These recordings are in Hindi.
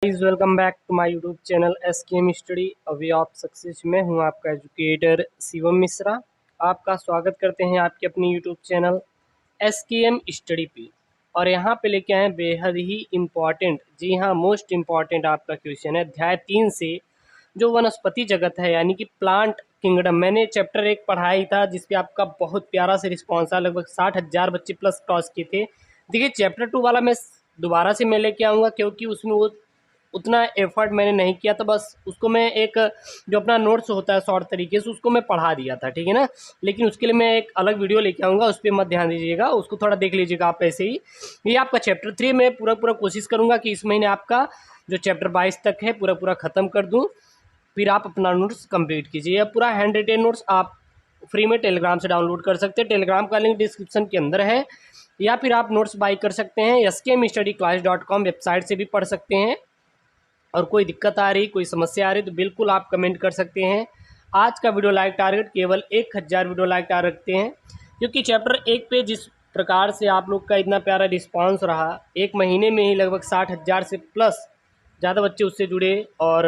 Guys welcome back to my YouTube channel SKM study away of success में हूं आपका एजुकेटर शिवम मिश्रा। आपका स्वागत करते हैं आपके अपनी यूट्यूब चैनल SKM स्टडी पे। और यहां पे लेके आए हैं बेहद ही इम्पॉर्टेंट, जी हाँ मोस्ट इम्पॉर्टेंट आपका क्वेश्चन है अध्याय 3 से, जो वनस्पति जगत है यानी कि प्लांट किंगडम। मैंने चैप्टर 1 पढ़ा ही था जिसपे आपका बहुत प्यारा से रिस्पॉन्स आया, लगभग 60,000 बच्चे प्लस क्रॉस किए थे। देखिए चैप्टर 2 वाला मैं दोबारा से मैं लेके आऊँगा क्योंकि उसमें वो उतना एफर्ट मैंने नहीं किया था, बस उसको मैं एक जो अपना नोट्स होता है शॉर्ट तरीके से उसको मैं पढ़ा दिया था, ठीक है ना। लेकिन उसके लिए मैं एक अलग वीडियो लेके आऊँगा, उस पर मत ध्यान दीजिएगा, उसको थोड़ा देख लीजिएगा आप ऐसे ही। ये आपका चैप्टर 3 में पूरा कोशिश करूँगा कि इस महीने आपका जो चैप्टर 22 तक है पूरा ख़त्म कर दूँ, फिर आप अपना नोट्स कंप्लीट कीजिए। पूरा हैंड रिटेन नोट्स आप फ्री में टेलीग्राम से डाउनलोड कर सकते हैं, टेलीग्राम का लिंक डिस्क्रिप्शन के अंदर है, या फिर आप नोट्स बाई कर सकते हैं skmstudyclass.com वेबसाइट से भी पढ़ सकते हैं। और कोई दिक्कत आ रही, कोई समस्या आ रही तो बिल्कुल आप कमेंट कर सकते हैं। आज का वीडियो लाइक टारगेट केवल 1000 वीडियो लाइक टारगेट रखते हैं, क्योंकि चैप्टर 1 पे जिस प्रकार से आप लोग का इतना प्यारा रिस्पांस रहा, एक महीने में ही लगभग 60,000 से प्लस ज़्यादा बच्चे उससे जुड़े और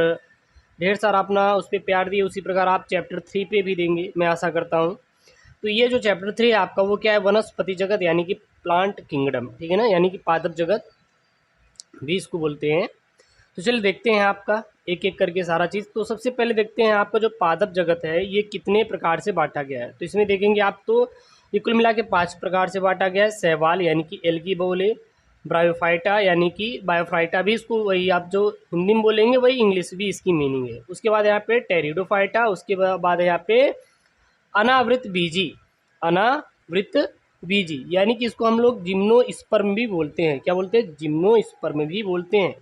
ढेर सारा अपना उस पर प्यार दिए, उसी प्रकार आप चैप्टर 3 पे भी देंगे मैं आशा करता हूँ। तो ये जो चैप्टर 3 है आपका वो क्या है, वनस्पति जगत यानी कि प्लांट किंगडम, ठीक है ना, यानी कि पादप जगत भी इसको बोलते हैं। तो चलिए देखते हैं आपका एक एक करके सारा चीज़। तो सबसे पहले देखते हैं आपका जो पादप जगत है ये कितने प्रकार से बांटा गया है। तो इसमें देखेंगे आप तो ये कुल मिला के 5 प्रकार से बांटा गया है। शैवाल यानी कि एल्गी बोले, ब्रायोफाइटा यानी कि बायोफाइटा भी इसको वही आप जो हिंदी में बोलेंगे वही इंग्लिश भी इसकी मीनिंग है। उसके बाद यहाँ पे टेरिडोफाइटा, उसके बाद यहाँ पे अनावृत बीजी, अनावृत बीजी यानी कि इसको हम लोग जिम्नोस्पर्म भी बोलते हैं। क्या बोलते हैं? जिम्नोस्पर्म भी बोलते हैं।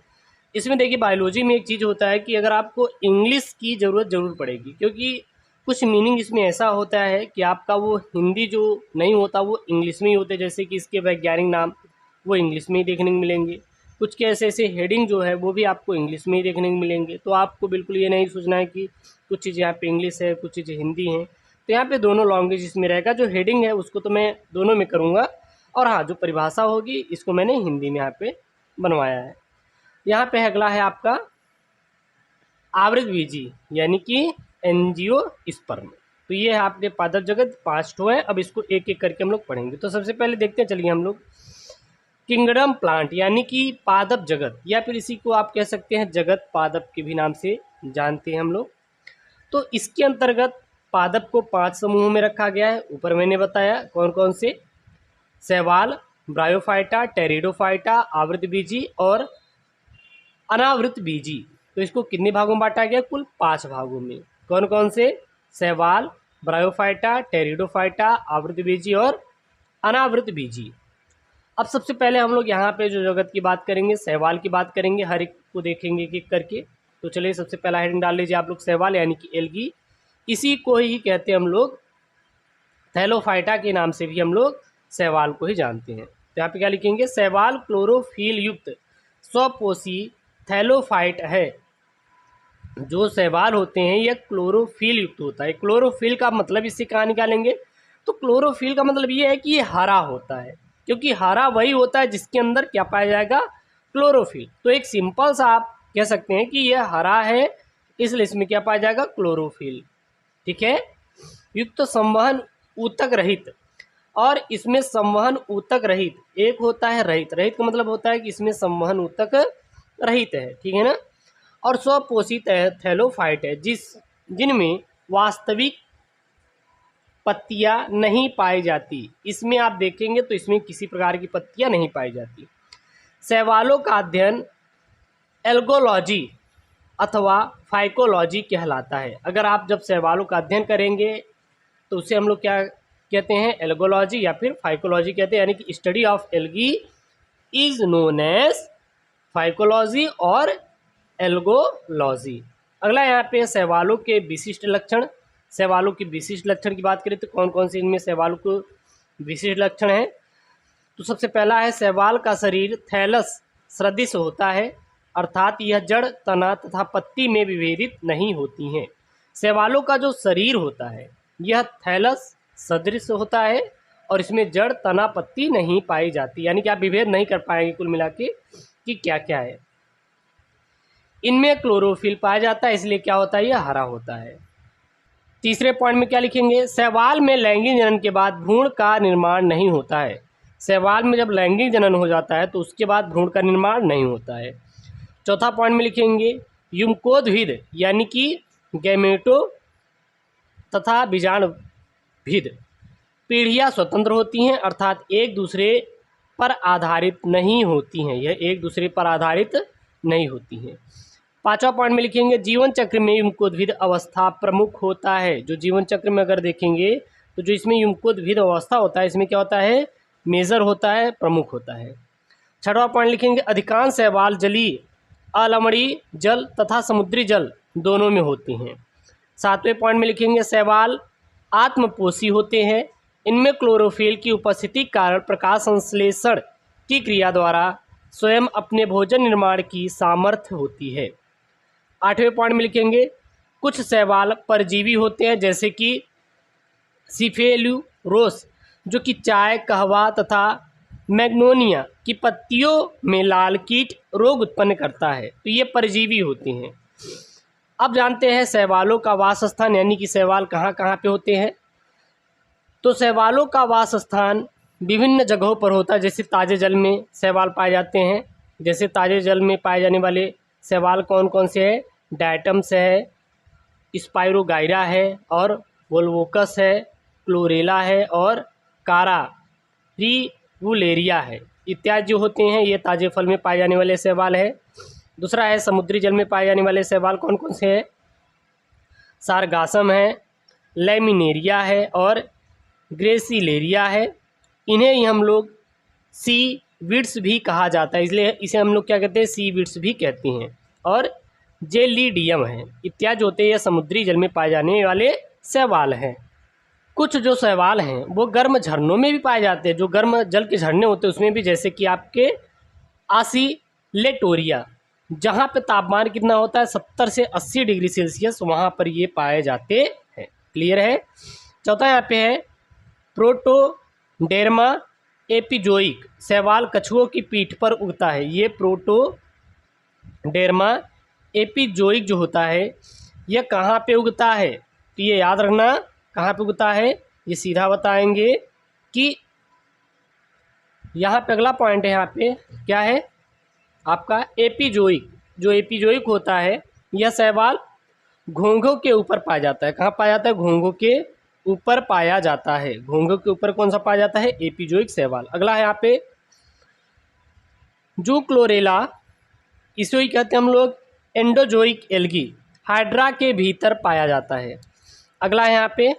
इसमें देखिए बायोलॉजी में एक चीज़ होता है कि अगर आपको इंग्लिश की ज़रूरत ज़रूर पड़ेगी, क्योंकि कुछ मीनिंग इसमें ऐसा होता है कि आपका वो हिंदी जो नहीं होता वो इंग्लिश में ही होते हैं। जैसे कि इसके वैज्ञानिक नाम वो इंग्लिश में ही देखने को मिलेंगे, कुछ के ऐसे ऐसे हेडिंग जो है वो भी आपको इंग्लिश में ही देखने को मिलेंगे। तो आपको बिल्कुल ये नहीं सोचना है कि कुछ चीज़ यहाँ पे इंग्लिश है कुछ चीज़ें हिंदी हैं। तो यहाँ पे दोनों लैंग्वेज इसमें रहेगा। जो हेडिंग है उसको तो मैं दोनों में करूँगा, और हाँ जो परिभाषा होगी इसको मैंने हिंदी में यहाँ पे बनवाया है। यहाँ पे अगला है आपका आवृत बीजी यानी कि एंजियोस्पर्म। तो ये है आपके पादप जगत 5 ठो है। अब इसको एक एक करके हम लोग पढ़ेंगे। तो सबसे पहले देखते हैं, चलिए हम लोग किंगडम प्लांट यानी कि पादप जगत, या फिर इसी को आप कह सकते हैं जगत पादप के भी नाम से जानते हैं हम लोग। तो इसके अंतर्गत पादप को 5 समूहों में रखा गया है। ऊपर मैंने बताया कौन कौन से, शैवाल, ब्रायोफाइटा, टेरिडोफाइटा, आवृत बीजी और अनावृत बीजी। तो इसको कितने भागों में बांटा गया? कुल 5 भागों में। कौन कौन से? शैवाल, ब्रायोफाइटा, टेरिडोफाइटा, आवृत बीजी और अनावृत बीजी। अब सबसे पहले हम लोग यहाँ पे जो जगत की बात करेंगे, शैवाल की बात करेंगे, हर एक को देखेंगे एक एक करके। तो चलिए सबसे पहला हेडिंग डाल लीजिए आप लोग, शैवाल यानी कि एल्गी। इसी को ही कहते हैं हम लोग थैलोफाइटा के नाम से भी हम लोग शैवाल को ही जानते हैं। तो यहाँ पे क्या लिखेंगे? शैवाल क्लोरोफिल युक्त स्वपोषी थैलोफाइट है। जो शैवाल होते हैं यह क्लोरोफिल युक्त होता है। क्लोरोफिल का मतलब इससे कहाँ निकालेंगे? तो क्लोरोफिल का मतलब ये है कि ये हरा होता है, क्योंकि हरा वही होता है जिसके अंदर क्या पाया जाएगा? क्लोरोफिल। तो एक सिंपल सा आप कह सकते हैं कि यह हरा है, इसलिए इसमें क्या पाया जाएगा? क्लोरोफिल, ठीक है। युक्त संवहन ऊतक रहित, और इसमें संवहन ऊतक रहित एक होता है रहित। रहित का मतलब होता है कि इसमें संवहन ऊतक रहित है, ठीक है ना। और स्वपोषित थैलोफाइट है जिनमें वास्तविक पत्तियां नहीं पाई जाती। इसमें आप देखेंगे तो इसमें किसी प्रकार की पत्तियां नहीं पाई जाती। शैवालों का अध्ययन एल्गोलॉजी अथवा फाइकोलॉजी कहलाता है। अगर आप जब शैवालों का अध्ययन करेंगे तो उसे हम लोग क्या कहते हैं? एल्गोलॉजी या फिर फाइकोलॉजी कहते हैं, यानी कि study of algae is known as phycology और एल्गोलॉजी। अगला यहाँ पे शैवालों के विशिष्ट लक्षण। शैवालों की विशिष्ट लक्षण की बात करें तो कौन कौन से इनमें शैवालों को विशिष्ट लक्षण है? तो सबसे पहला है शैवाल का शरीर थैलस सदृश होता है, अर्थात यह जड़, तना तथा पत्ती में विभेदित नहीं होती हैं। शैवालों का जो शरीर होता है यह थैलस सदृश होता है और इसमें जड़, तना, पत्ती नहीं पाई जाती, यानी कि आप विभेद नहीं कर पाएंगे कुल मिला के कि क्या क्या है। इनमें क्लोरोफिल पाया जाता है, इसलिए क्या होता है, यह हरा होता है। तीसरे पॉइंट में क्या लिखेंगे, शैवाल में लैंगिक जनन के बाद भ्रूण का निर्माण नहीं होता है। शैवाल में जब लैंगिक जनन हो जाता है तो उसके बाद भ्रूण का निर्माण नहीं होता है। चौथा पॉइंट में लिखेंगे, युग्मकोद्भिद यानी कि गैमेटो तथा बीजाणुभिद पीढ़ियाँ स्वतंत्र होती हैं, अर्थात एक दूसरे पर आधारित नहीं होती हैं, यह एक दूसरे पर आधारित नहीं होती हैं। पांचवा पॉइंट में लिखेंगे, जीवन चक्र में युग्मकोद्भिद अवस्था प्रमुख होता है। जो जीवन चक्र में अगर देखेंगे तो जो इसमें युग्मकोद्भिद अवस्था होता है, इसमें क्या होता है, मेजर होता है, प्रमुख होता है। छठवां पॉइंट लिखेंगे, अधिकांश शैवाल जलीय, अलवणीय जल तथा समुद्री जल दोनों में होते हैं। सातवें पॉइंट में लिखेंगे, शैवाल आत्मपोषी होते हैं। इनमें क्लोरोफिल की उपस्थिति के कारण प्रकाश संश्लेषण की क्रिया द्वारा स्वयं अपने भोजन निर्माण की सामर्थ्य होती है। आठवें पॉइंट में लिखेंगे, कुछ शैवाल परजीवी होते हैं, जैसे कि सिफेलुरोस जो कि चाय, कहवा तथा मैग्नोनिया की पत्तियों में लाल कीट रोग उत्पन्न करता है, तो ये परजीवी होते हैं। अब जानते हैं शैवालों का वास स्थान, यानी कि शैवाल कहाँ कहाँ पे होते हैं। तो शैवालों का वास स्थान विभिन्न जगहों पर होता है, जैसे ताजे जल में शैवाल पाए जाते हैं। जैसे ताजे जल में पाए जाने वाले शैवाल कौन कौन से हैं, डायटम्स है, स्पाइरोगाइरा है, और वोल्वोकस है, क्लोरेला है, और कारारिवुलेरिया है, इत्यादि जो होते हैं ये ताजे फल में पाए जाने वाले शैवाल है। दूसरा है समुद्री जल में पाए जाने वाले शैवाल कौन कौन से हैं, सारगासम है, लैमिनेरिया है, और ग्रेसिलेरिया है। इन्हें ही हम लोग सी विड्स भी कहा जाता है, इसलिए इसे हम लोग क्या कहते हैं, सी विड्स भी कहते हैं। और जेलिडियम है, इत्यादि होते हैं, यह समुद्री जल में पाए जाने वाले शैवाल हैं। कुछ जो शैवाल हैं वो गर्म झरनों में भी पाए जाते हैं, जो गर्म जल के झरने होते हैं उसमें भी, जैसे कि आपके आसिलेटोरिया, जहाँ पे तापमान कितना होता है 70 से 80 डिग्री सेल्सियस, वहाँ पर ये पाए जाते हैं। क्लियर है। चौथा यहाँ पे है प्रोटोडेर्मा एपिजोइक, शैवाल कछुओं की पीठ पर उगता है। ये प्रोटोडेर्मा एपिजोइक जो होता है यह कहाँ पे उगता है, तो ये याद रखना कहाँ पे उगता है, ये सीधा बताएंगे कि यहाँ पे अगला पॉइंट है, यहाँ पे क्या है आपका एपिजोइक। जो एपिजोइक होता है यह शैवाल घोंघों के ऊपर पाया जाता है। कहाँ पाया जाता है, घोंघों के ऊपर पाया जाता है। घोंघों के ऊपर कौन सा पाया जाता है, एपिजोइक शैवाल। अगला है यहाँ पे जो क्लोरेला, इसे ही कहते हैं हम लोग एंडोजोइक एल्गी, हाइड्रा के भीतर पाया जाता है। अगला है यहाँ पे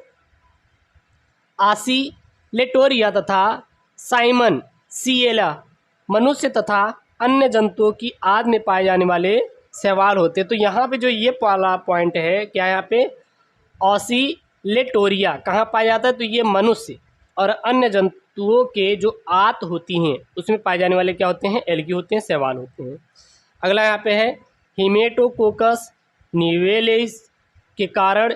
आसिलेटोरिया तथा साइमन सिएला, मनुष्य तथा अन्य जंतुओं की आदि में पाए जाने वाले शैवाल होते हैं। तो यहाँ पे जो ये वाला पॉइंट है, क्या यहाँ पे ऑसिलेटोरिया कहाँ पाया जाता है, तो ये मनुष्य और अन्य जंतुओं के जो आंत होती हैं उसमें पाए जाने वाले क्या होते हैं, एल्गी होते हैं, शैवाल होते हैं। अगला यहाँ पे है हेमेटोकोकस निवेलिस के कारण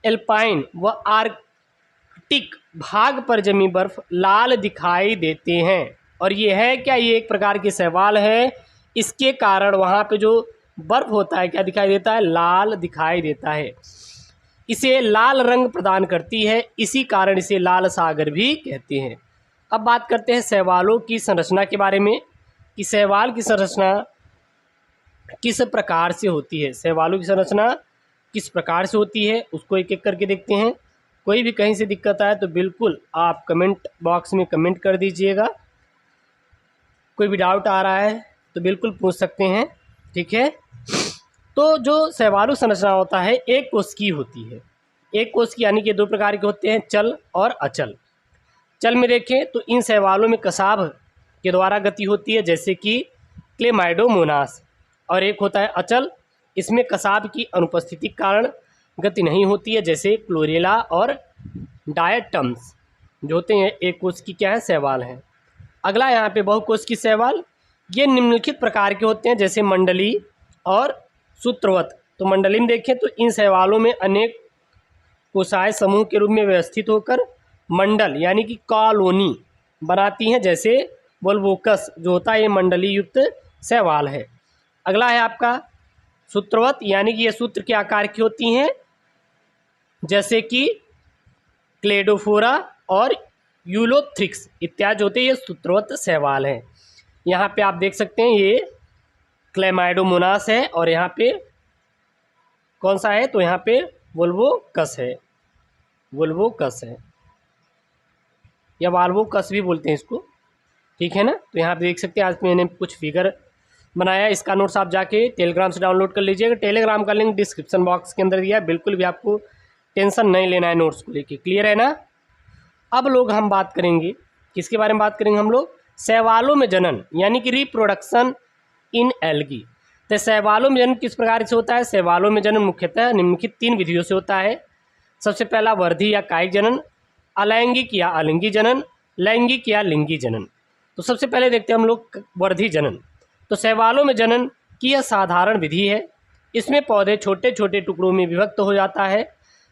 एल्पाइन व आर्कटिक भाग पर जमी बर्फ लाल दिखाई देते हैं। और ये है क्या, ये एक प्रकार के शैवाल है, इसके कारण वहाँ पे जो बर्फ होता है क्या दिखाई देता है, लाल दिखाई देता है। इसे लाल रंग प्रदान करती है, इसी कारण इसे लाल सागर भी कहते हैं। अब बात करते हैं शैवालों की संरचना के बारे में, कि शैवाल की संरचना किस प्रकार से होती है। शैवालों की संरचना किस प्रकार से होती है उसको एक एक करके देखते हैं। कोई भी कहीं से दिक्कत आए तो बिल्कुल आप कमेंट बॉक्स में कमेंट कर दीजिएगा। कोई भी डाउट आ रहा है तो बिल्कुल पूछ सकते हैं, ठीक है। तो जो शैवालों संरचना होता है एक कोशिकीय होती है। एक कोशिकीय यानी कि दो प्रकार के होते हैं, चल और अचल। चल में देखें तो इन शैवालों में कसाभ के द्वारा गति होती है, जैसे कि क्लेमाइडोमोनास। और एक होता है अचल, इसमें कसाभ की अनुपस्थिति के कारण गति नहीं होती है, जैसे क्लोरेला और डायटम्स जो होते हैं एक कोशिकीय क्या है, शैवाल हैं। अगला यहाँ पे बहुकोशिकीय शैवाल, ये निम्नलिखित प्रकार के होते हैं, जैसे मंडली और सूत्रवत। तो मंडली में देखें तो इन शैवालों में अनेक कोशाएं समूह के रूप में व्यवस्थित होकर मंडल यानी कि कॉलोनी बनाती हैं, जैसे वोल्वोकस जो होता है ये मंडली युक्त शैवाल है। अगला है आपका सूत्रवत यानी कि ये सूत्र के आकार की होती हैं, जैसे कि क्लेडोफोरा और यूलोथ्रिक्स इत्यादि होते हैं, ये सूत्रवत शैवाल हैं। यहाँ पे आप देख सकते हैं ये क्लेमाइडोमोनास है और यहाँ पे कौन सा है, तो यहाँ पे वोल्वोकस है, वोल्वोकस है या वाल्वोकस भी बोलते हैं इसको, ठीक है ना। तो यहाँ पे देख सकते हैं आज मैंने कुछ फिगर बनाया, इसका नोट्स आप जाके टेलीग्राम से डाउनलोड कर लीजिएगा। टेलीग्राम का लिंक डिस्क्रिप्शन बॉक्स के अंदर दिया है, बिल्कुल भी आपको टेंशन नहीं लेना है नोट्स को लेके, क्लियर है ना। अब लोग हम बात करेंगे किसके बारे में बात करेंगे हम लोग, शैवालों में जनन यानी कि रिप्रोडक्शन इन एल्गी। तो शैवालों में जनन किस प्रकार से होता है, शैवालों में जनन मुख्यतः निम्नलिखित 3 विधियों से होता है। सबसे पहला वर्धी या कायिक जनन, अलैंगिक या अलिंगी जनन, लैंगिक या लिंगी जनन। तो सबसे पहले देखते हैं हम लोग वर्धी जनन। तो शैवालों में जनन की यह साधारण विधि है। इसमें पौधे छोटे छोटे टुकड़ों में विभक्त हो जाता है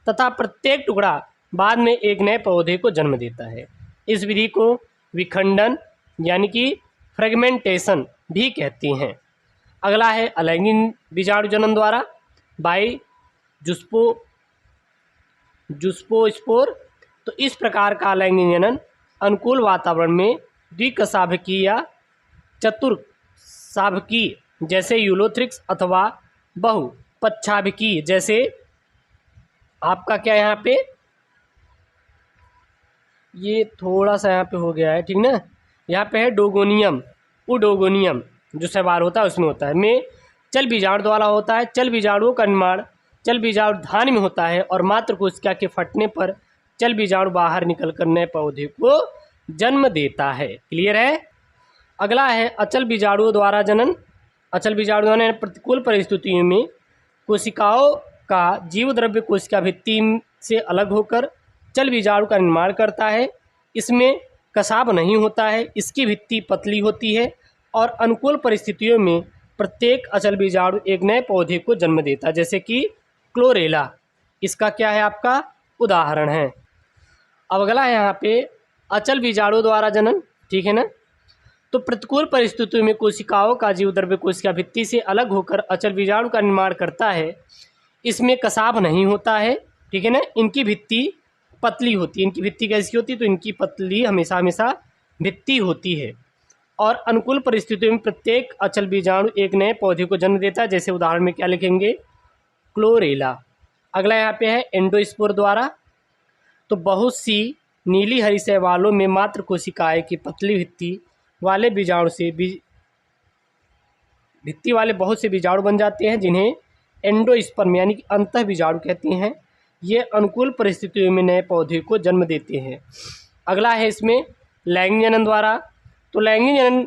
तथा प्रत्येक टुकड़ा बाद में एक नए पौधे को जन्म देता है। इस विधि को विखंडन यानी कि फ्रेगमेंटेशन भी कहते हैं। अगला है अलैंगिक बीजाणु जनन द्वारा बाई जुस्पोस्पोर। तो इस प्रकार का अलैंगिक जनन अनुकूल वातावरण में द्विकशाभिकीय या चतुर्शाभिकीय जैसे यूलोथ्रिक्स अथवा बहुपक्षाभिकीय जैसे आपका क्या यहाँ पे ये थोड़ा सा यहाँ पे हो गया है, ठीक ना। यहाँ पे है डोगोनियम, उडोगोनियम जो शैवाल होता है उसमें होता है, में चल बीजाणु द्वारा होता है। चल बीजाणुओं का निर्माण चल बीजाणु धान में होता है और मात्र कोशिका के फटने पर चल बीजाणु बाहर निकल कर नए पौधे को जन्म देता है, क्लियर है। अगला है अचल बीजाणुओं द्वारा जनन। अचल बीजाणु द्वारा प्रतिकूल परिस्थितियों में कोशिकाओं का जीव द्रव्य कोशिका भित्ति से अलग होकर चल बीजाणु का निर्माण करता है। इसमें कसाब नहीं होता है, इसकी भित्ति पतली होती है और अनुकूल परिस्थितियों में प्रत्येक अचल बीजाणु एक नए पौधे को जन्म देता है, जैसे कि क्लोरेला इसका क्या है आपका उदाहरण है। अब अगला है यहाँ पे अचल बीजाणु द्वारा जनन, ठीक है ना। तो प्रतिकूल परिस्थितियों में कोशिकाओं का जीव द्रव्य कोशिका भित्ति से अलग होकर अचल बीजाणु का निर्माण करता है। इसमें कसाब नहीं होता है, ठीक है ना। इनकी भित्ति पतली होती है। इनकी भित्ति कैसी होती है, तो इनकी पतली हमेशा हमेशा भित्ति होती है और अनुकूल परिस्थितियों में प्रत्येक अचल बीजाणु एक नए पौधे को जन्म देता है, जैसे उदाहरण में क्या लिखेंगे क्लोरेला। अगला यहाँ पे है एंडोस्पोर द्वारा। तो बहुत सी नीली हरी शैवालों में मात्र कोशिकाएं की पतली भित्ति वाले बीजाणु से भित्ति वाले बहुत से बीजाणु बन जाते हैं, जिन्हें एंडोस्पर्म यानी कि अंतः बीजाणु कहते हैं। ये अनुकूल परिस्थितियों में नए पौधे को जन्म देते हैं। अगला है इसमें लैंगिक जनन द्वारा। तो लैंगिक जनन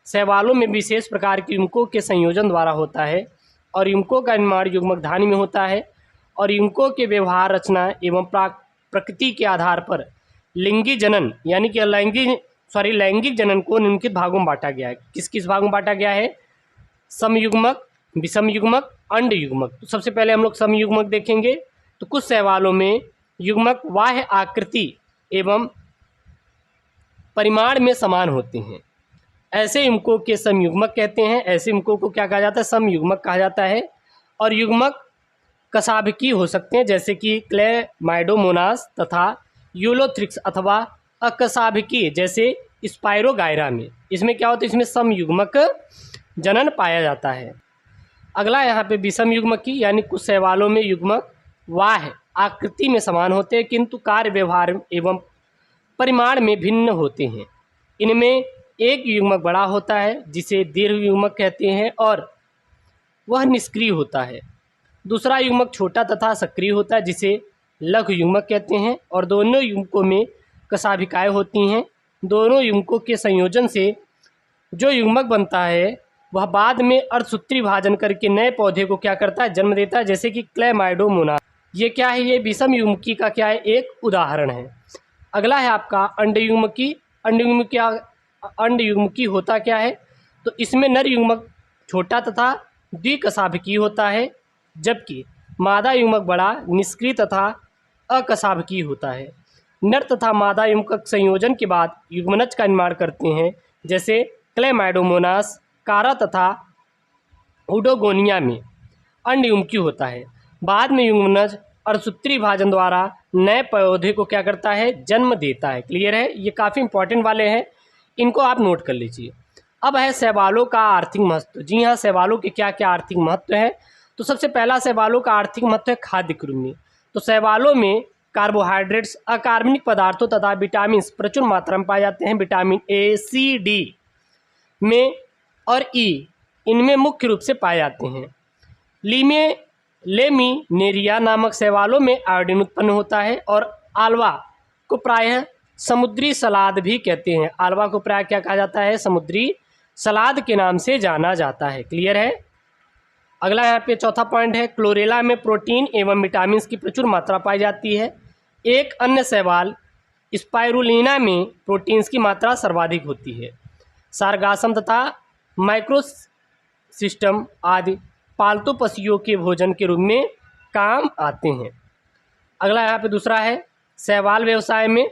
शैवालों में विशेष प्रकार के युग्मकों के संयोजन द्वारा होता है और युग्मकों का निर्माण युग्मक धानी में होता है और युग्मकों के व्यवहार रचना एवं प्रकृति के आधार पर लिंगी जनन यानी कि लैंगिक जनन को निम्नलिखित भागों में बांटा गया है। किस किस भागों में बांटा गया है, समयुग्मक, विषम युग्मक, अंड युग्मक। तो सबसे पहले हम लोग समयुग्मक देखेंगे। तो कुछ शैवालों में युग्मक बाह्य आकृति एवं परिमाण में समान होते हैं, ऐसे युग्मकों के समयुग्मक कहते हैं। ऐसे युग्मकों को क्या कहा जाता है, समयुग्मक कहा जाता है। और युग्मक कशाभिकीय हो सकते हैं, जैसे कि क्लेमाइडोमोनास तथा यूलोथ्रिक्स अथवा अकशाभिकीय जैसे स्पाइरोगायरा में। इसमें क्या होता है, इसमें समयुग्मक जनन पाया जाता है। अगला यहाँ पे विषम युग्मक की, यानी कुछ शैवालों में युग्मक बाह्य आकृति में समान होते हैं किंतु कार्य व्यवहार एवं परिमाण में भिन्न होते हैं। इनमें एक युग्मक बड़ा होता है जिसे दीर्घ युग्मक कहते हैं और वह निष्क्रिय होता है। दूसरा युग्मक छोटा तथा सक्रिय होता है जिसे लघु युग्मक कहते हैं और दोनों युग्मकों में कशाभिकाएं होती हैं। दोनों युग्मकों के संयोजन से जो युग्मक बनता है वह बाद में अर्धसूत्री विभाजन करके नए पौधे को क्या करता है, जन्म देता है, जैसे कि क्लेमाइडोमोनास। ये क्या है, ये विषम युग्मकी का क्या है, एक उदाहरण है। अगला है आपका अंड युग्मकी। अंड युग्मकी होता क्या है, तो इसमें नर युग्मक छोटा तथा द्विकशाभिकीय होता है जबकि मादा युग्मक बड़ा, निष्क्रिय तथा अकशाभिकीय होता है। नर तथा मादा युग्मक संयोजन के बाद युग्मनज का निर्माण करते हैं, जैसे क्लेमाइडोमोनास, कारा तथा उडोगोनिया में। अंडयुग्मकी होता है। बाद में युग्मनज अर्धसूत्री विभाजन द्वारा नए पौधे को क्या करता है, जन्म देता है। क्लियर है, ये काफ़ी इंपॉर्टेंट वाले हैं, इनको आप नोट कर लीजिए। अब है शैवालों का आर्थिक महत्व। जी हाँ, शैवालों के क्या क्या आर्थिक महत्व है। तो सबसे पहला शैवालों का आर्थिक महत्व है खाद्य कृमि। तो शैवालों में कार्बोहाइड्रेट्स, अकार्बनिक पदार्थों तथा विटामिन प्रचुर मात्रा में पाए जाते हैं। विटामिन ए, सी, डी में और ई इनमें मुख्य रूप से पाए जाते हैं। लेमिनेरिया नामक शैवालों में आयोडीन उत्पन्न होता है। और आल्वा को प्रायः समुद्री सलाद भी कहते हैं। आल्वा को प्रायः क्या कहा जाता है, समुद्री सलाद के नाम से जाना जाता है। क्लियर है। अगला यहाँ पे चौथा पॉइंट है, क्लोरेला में प्रोटीन एवं विटामिन की प्रचुर मात्रा पाई जाती है। एक अन्य शैवाल स्पाइरुलिना में प्रोटीन्स की मात्रा सर्वाधिक होती है। सारगासम तथा माइक्रोसिस्टम आदि पालतू पशुओं के भोजन के रूप में काम आते हैं। अगला यहाँ पे दूसरा है, शैवाल व्यवसाय में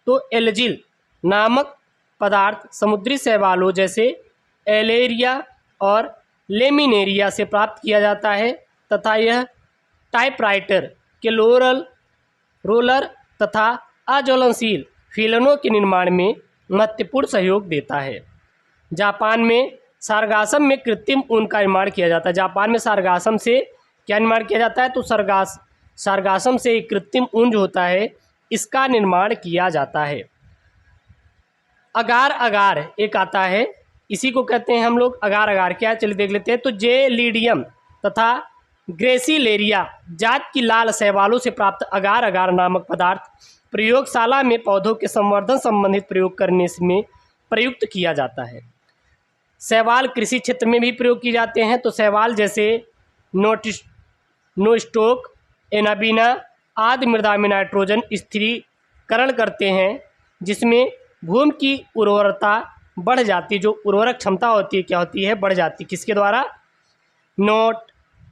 तो एल्जिल नामक पदार्थ समुद्री शैवालों जैसे एलेरिया और लेमिनेरिया से प्राप्त किया जाता है तथा यह टाइपराइटर के रोलर तथा अज्वलनशील फीलनों के निर्माण में महत्वपूर्ण सहयोग देता है। जापान में सारगासम में कृत्रिम ऊन का निर्माण किया जाता है। जापान में सारगासम से क्या निर्माण किया जाता है, तो सारगासम से कृत्रिम ऊन जो होता है इसका निर्माण किया जाता है। अगार अगार एक आता है, इसी को कहते हैं हम लोग अगार अगार। क्या, चलिए देख लेते हैं। तो जेलिडियम तथा ग्रेसिलेरिया जात की लाल शैवालों से प्राप्त अगार अगार नामक पदार्थ प्रयोगशाला में पौधों के संवर्धन संबंधित प्रयोग करने में प्रयुक्त किया जाता है। शैवाल कृषि क्षेत्र में भी प्रयोग किए जाते हैं। तो शैवाल जैसे नोस्टोक, एनाबीना आदि मृदा में नाइट्रोजन स्थिरीकरण करते हैं, जिसमें भूमि की उर्वरता बढ़ जाती है। जो उर्वरक क्षमता होती है क्या होती है, बढ़ जाती है। किसके द्वारा,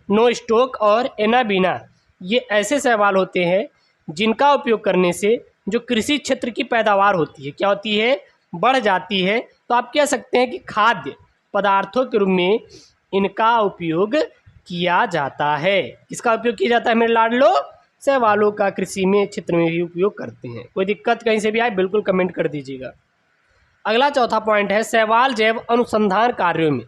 नोस्टोक और एनाबीना, ये ऐसे शैवाल होते हैं जिनका उपयोग करने से जो कृषि क्षेत्र की पैदावार होती है क्या होती है, बढ़ जाती है। तो आप कह सकते हैं कि खाद्य पदार्थों के रूप में इनका उपयोग किया जाता है। किसका उपयोग किया जाता है मेरे लाडलो, शैवालों का कृषि में क्षेत्र में भी उपयोग करते हैं। कोई दिक्कत कहीं से भी आए बिल्कुल कमेंट कर दीजिएगा। अगला चौथा पॉइंट है, शैवाल जैव अनुसंधान कार्यों में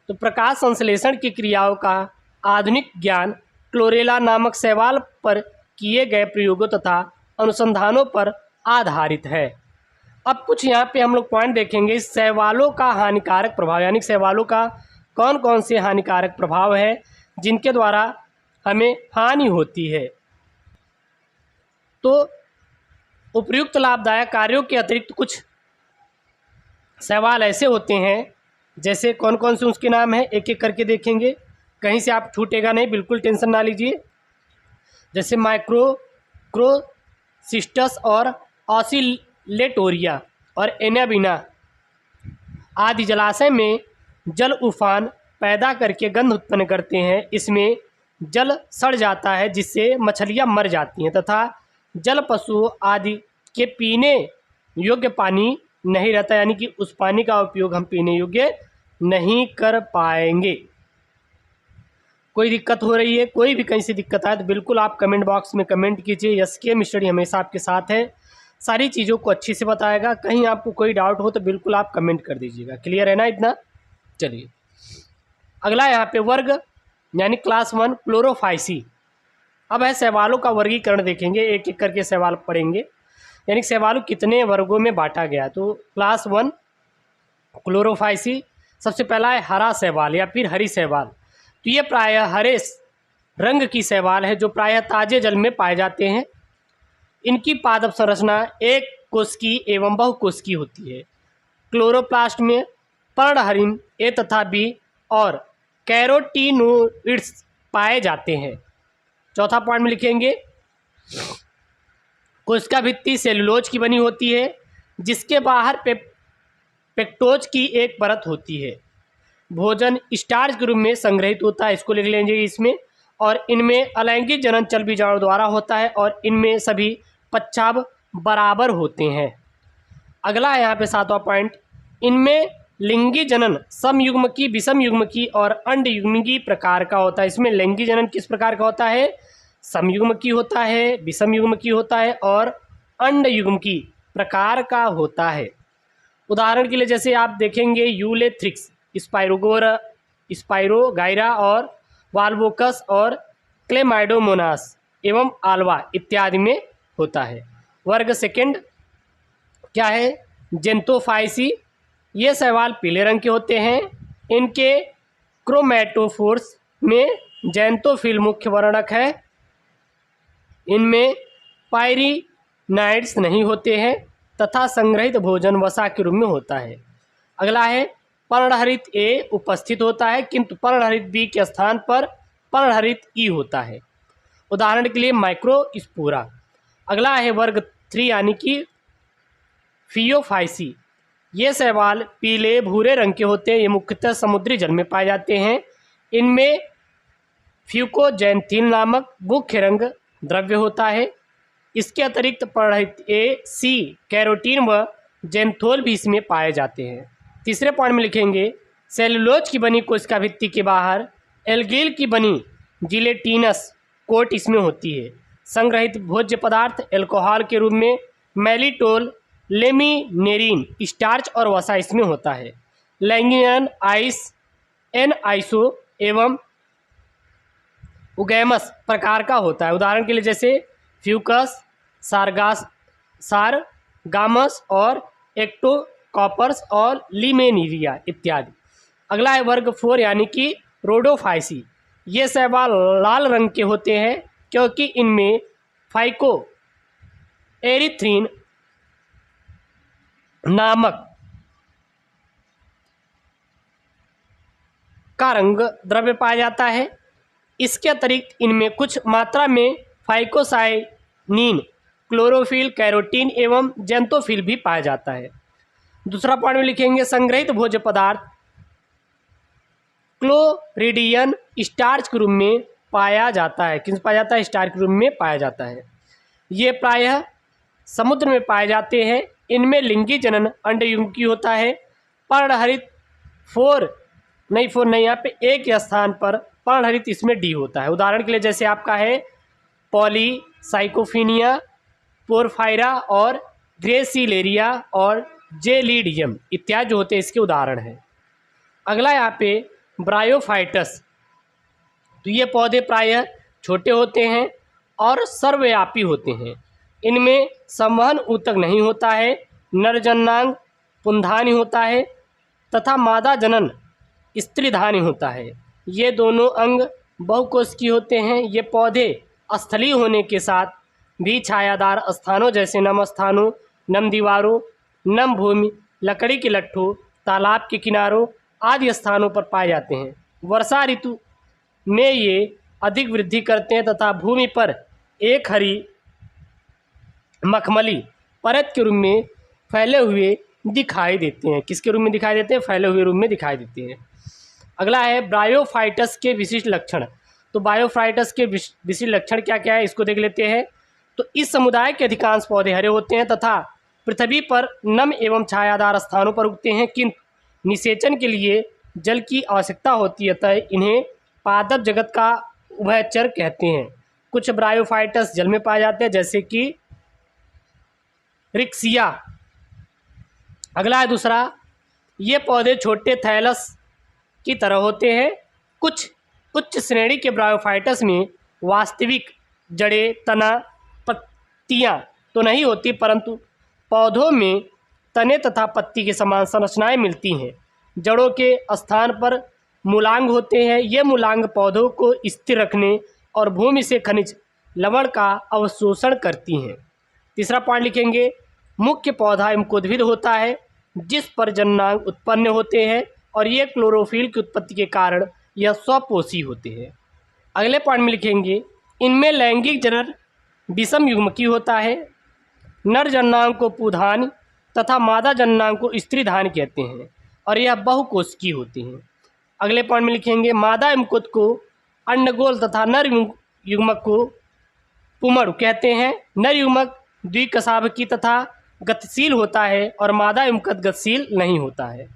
तो प्रकाश संश्लेषण की क्रियाओं का आधुनिक ज्ञान क्लोरेला नामक शैवाल पर किए गए प्रयोगों तथा अनुसंधानों पर आधारित है। अब कुछ यहाँ पे हम लोग पॉइंट देखेंगे शैवालों का हानिकारक प्रभाव, यानी शैवालों का कौन कौन से हानिकारक प्रभाव है जिनके द्वारा हमें हानि होती है। तो उपयुक्त लाभदायक कार्यों के अतिरिक्त कुछ शैवाल ऐसे होते हैं, जैसे कौन कौन से उसके नाम हैं एक एक करके देखेंगे, कहीं से आप छूटेगा नहीं, बिल्कुल टेंशन ना लीजिए। जैसे माइक्रोसिस्टस और ऑसिलेटोरिया और एनाबीना आदि जलाशय में जल उफान पैदा करके गंध उत्पन्न करते हैं। इसमें जल सड़ जाता है जिससे मछलियां मर जाती हैं तथा जल पशुओं आदि के पीने योग्य पानी नहीं रहता, यानी कि उस पानी का उपयोग हम पीने योग्य नहीं कर पाएंगे। कोई दिक्कत हो रही है, कोई भी कहीं से दिक्कत आए तो बिल्कुल आप कमेंट बॉक्स में कमेंट कीजिए। SKM स्टडी हमेशा आपके साथ है, सारी चीज़ों को अच्छे से बताएगा। कहीं आपको कोई डाउट हो तो बिल्कुल आप कमेंट कर दीजिएगा। क्लियर है ना इतना। चलिए अगला यहाँ पे वर्ग यानी क्लास 1 क्लोरोफाइसी। अब है शैवालों का वर्गीकरण देखेंगे, एक एक करके शैवाल पढ़ेंगे, यानी शैवालों कितने वर्गों में बांटा गया। तो क्लास 1 क्लोरोफाइसी, सबसे पहला है हरा शैवाल या फिर हरी शैवाल। तो ये प्रायः हरे रंग की शैवाल है जो प्रायः ताजे जल में पाए जाते हैं। इनकी पादप संरचना एक कोशिकीय एवं बहुकोशिकीय होती है। क्लोरोप्लास्ट में पर्णहरिण ए तथा बी और कैरोटीनोइड्स पाए जाते हैं। चौथा पॉइंट में लिखेंगे कोशिका भित्ति सेलुलोज की बनी होती है जिसके बाहर पेक्टोज की एक परत होती है। भोजन स्टार्च के रूप में संग्रहित होता है, इसको लिख लेंगे इसमें। और इनमें अलैंगिक जनन चल बीजाणु द्वारा होता है और इनमें सभी पच्छाब बराबर होते हैं। अगला है यहाँ पे 7वां पॉइंट, इनमें लिंगी जनन समयुग्मकी, विषमयुग्मकी और अंडयुग्मकी प्रकार का होता है। इसमें लिंगी जनन किस प्रकार का होता है? समयुग्मकी होता है, विषमयुग्मकी होता है और अंडयुग्मकी प्रकार का होता है। उदाहरण के लिए जैसे आप देखेंगे यूलेथ्रिक्स, स्पाइरोगाइरा और वाल्वोकस और क्लेमाइडोमोनास एवं आल्वा इत्यादि में होता है। वर्ग सेकंड क्या है? जेंतोफाइसी। ये शैवाल पीले रंग के होते हैं। इनके क्रोमैटोफोर्स में जेंतोफिल मुख्य वर्णक है। इनमें पायरिनाइड्स नहीं होते हैं तथा संग्रहित भोजन वसा के रूप में होता है। अगला है पर्णहरित ए उपस्थित होता है किंतु पर्णहरित बी के स्थान पर पर्णहरित ई होता है। उदाहरण के लिए माइक्रोस्पोरा। अगला है वर्ग 3 यानी कि फियोफाइसी। ये शैवाल पीले भूरे रंग के होते हैं। ये मुख्यतः समुद्री जल में पाए जाते हैं। इनमें फ्यूकोजैंथीन नामक मुख्य रंग द्रव्य होता है। इसके अतिरिक्त पर्णहरित ए, सी, कैरोटीन व जेंथोल भी इसमें पाए जाते हैं। तीसरे पॉइंट में लिखेंगे सेलुलोज की बनी कोशिका भित्ति के बाहर एल्गिल की बनी जिलेटिनस कोट इसमें होती है। संग्रहित भोज्य पदार्थ एल्कोहल के रूप में मैलिटोल, लेमिनेरिन, स्टार्च और वसा इसमें होता है। लैंगियन आइस, एन आइसो एवं उगैमस प्रकार का होता है। उदाहरण के लिए जैसे फ्यूकस, सारगामस और एक्टोकॉपर्स और लिमेनिरिया इत्यादि। अगला है वर्ग 4 यानी कि रोडोफाइसी। ये शैवाल लाल रंग के होते हैं क्योंकि इनमें फाइको एरिथ्रीन नामक का रंग द्रव्य पाया जाता है। इसके अतिरिक्त इनमें कुछ मात्रा में फाइकोसाइनिन, क्लोरोफिल, कैरोटीन एवं जेंतोफिल भी पाया जाता है। दूसरा पॉइंट में लिखेंगे संग्रहित भोज्य पदार्थ क्लोरिडियन स्टार्च के रूप में पाया जाता है। किस पाया जाता है? स्टार्च के रूप में पाया जाता है। ये प्रायः समुद्र में पाए जाते हैं। इनमें लिंगी जनन अंडयुग्मकी होता है। पर्णहरित 4 नहीं, यहाँ पे एक के स्थान पर पर्णहरित इसमें डी होता है। उदाहरण के लिए जैसे आपका है पॉलीसाइकोफिनिया, पोरफायरा और ग्रेसिलेरिया और जेलिडियम इत्यादि जो होते हैं इसके उदाहरण हैं। अगला यहाँ पे ब्रायोफाइटस। तो ये पौधे प्रायः छोटे होते हैं और सर्वव्यापी होते हैं। इनमें संवहन ऊतक नहीं होता है। नर जननांग पुंधानी होता है तथा मादा जनन स्त्रीधानी होता है। ये दोनों अंग बहुकोशिकीय होते हैं। ये पौधे स्थलीय होने के साथ भी छायादार स्थानों जैसे नम स्थानों, नम दीवारों, नम भूमि, लकड़ी के लट्ठों, तालाब के किनारों आदि स्थानों पर पाए जाते हैं। वर्षा ऋतु में ये अधिक वृद्धि करते हैं तथा भूमि पर एक हरी मखमली परत के रूप में फैले हुए दिखाई देते हैं। किसके रूप में दिखाई देते हैं? फैले हुए रूप में दिखाई देते हैं। अगला है ब्रायोफाइटस के विशिष्ट लक्षण। तो बायोफाइटस के विशिष्ट लक्षण क्या क्या है इसको देख लेते हैं। तो इस समुदाय के अधिकांश पौधे हरे होते हैं तथा पृथ्वी पर नम एवं छायादार स्थानों पर उगते हैं किंतु निषेचन के लिए जल की आवश्यकता होती है अतः इन्हें पादप जगत का उभयचर कहते हैं। कुछ ब्रायोफाइटस जल में पाए जाते हैं जैसे कि रिक्सिया। अगला है दूसरा, ये पौधे छोटे थैलस की तरह होते हैं। कुछ उच्च श्रेणी के ब्रायोफाइटस में वास्तविक जड़ें, तना, पत्तियां तो नहीं होती परंतु पौधों में तने तथा पत्ती के समान संरचनाएं मिलती हैं। जड़ों के स्थान पर मूलांग होते हैं। ये मूलांग पौधों को स्थिर रखने और भूमि से खनिज लवण का अवशोषण करती हैं। तीसरा पॉइंट लिखेंगे मुख्य पौधा इम्कोद्भिद होता है जिस पर जननांग उत्पन्न होते हैं और ये क्लोरोफिल की उत्पत्ति के कारण यह स्वपोषी होते हैं। अगले पॉइंट में लिखेंगे इनमें लैंगिक जनन विषम युग्मकी होता है। नर जननांग को पुधान तथा मादा जननांग को स्त्रीधान कहते हैं और यह बहुकोशिकीय होते हैं। अगले पॉइंट में लिखेंगे मादा इमकुद को अंडगोल तथा नर युग्मक को पुमड़ कहते हैं। नर युग्मक द्विकशाभकी तथा गतिशील होता है और मादा युग्मक गतिशील नहीं होता है।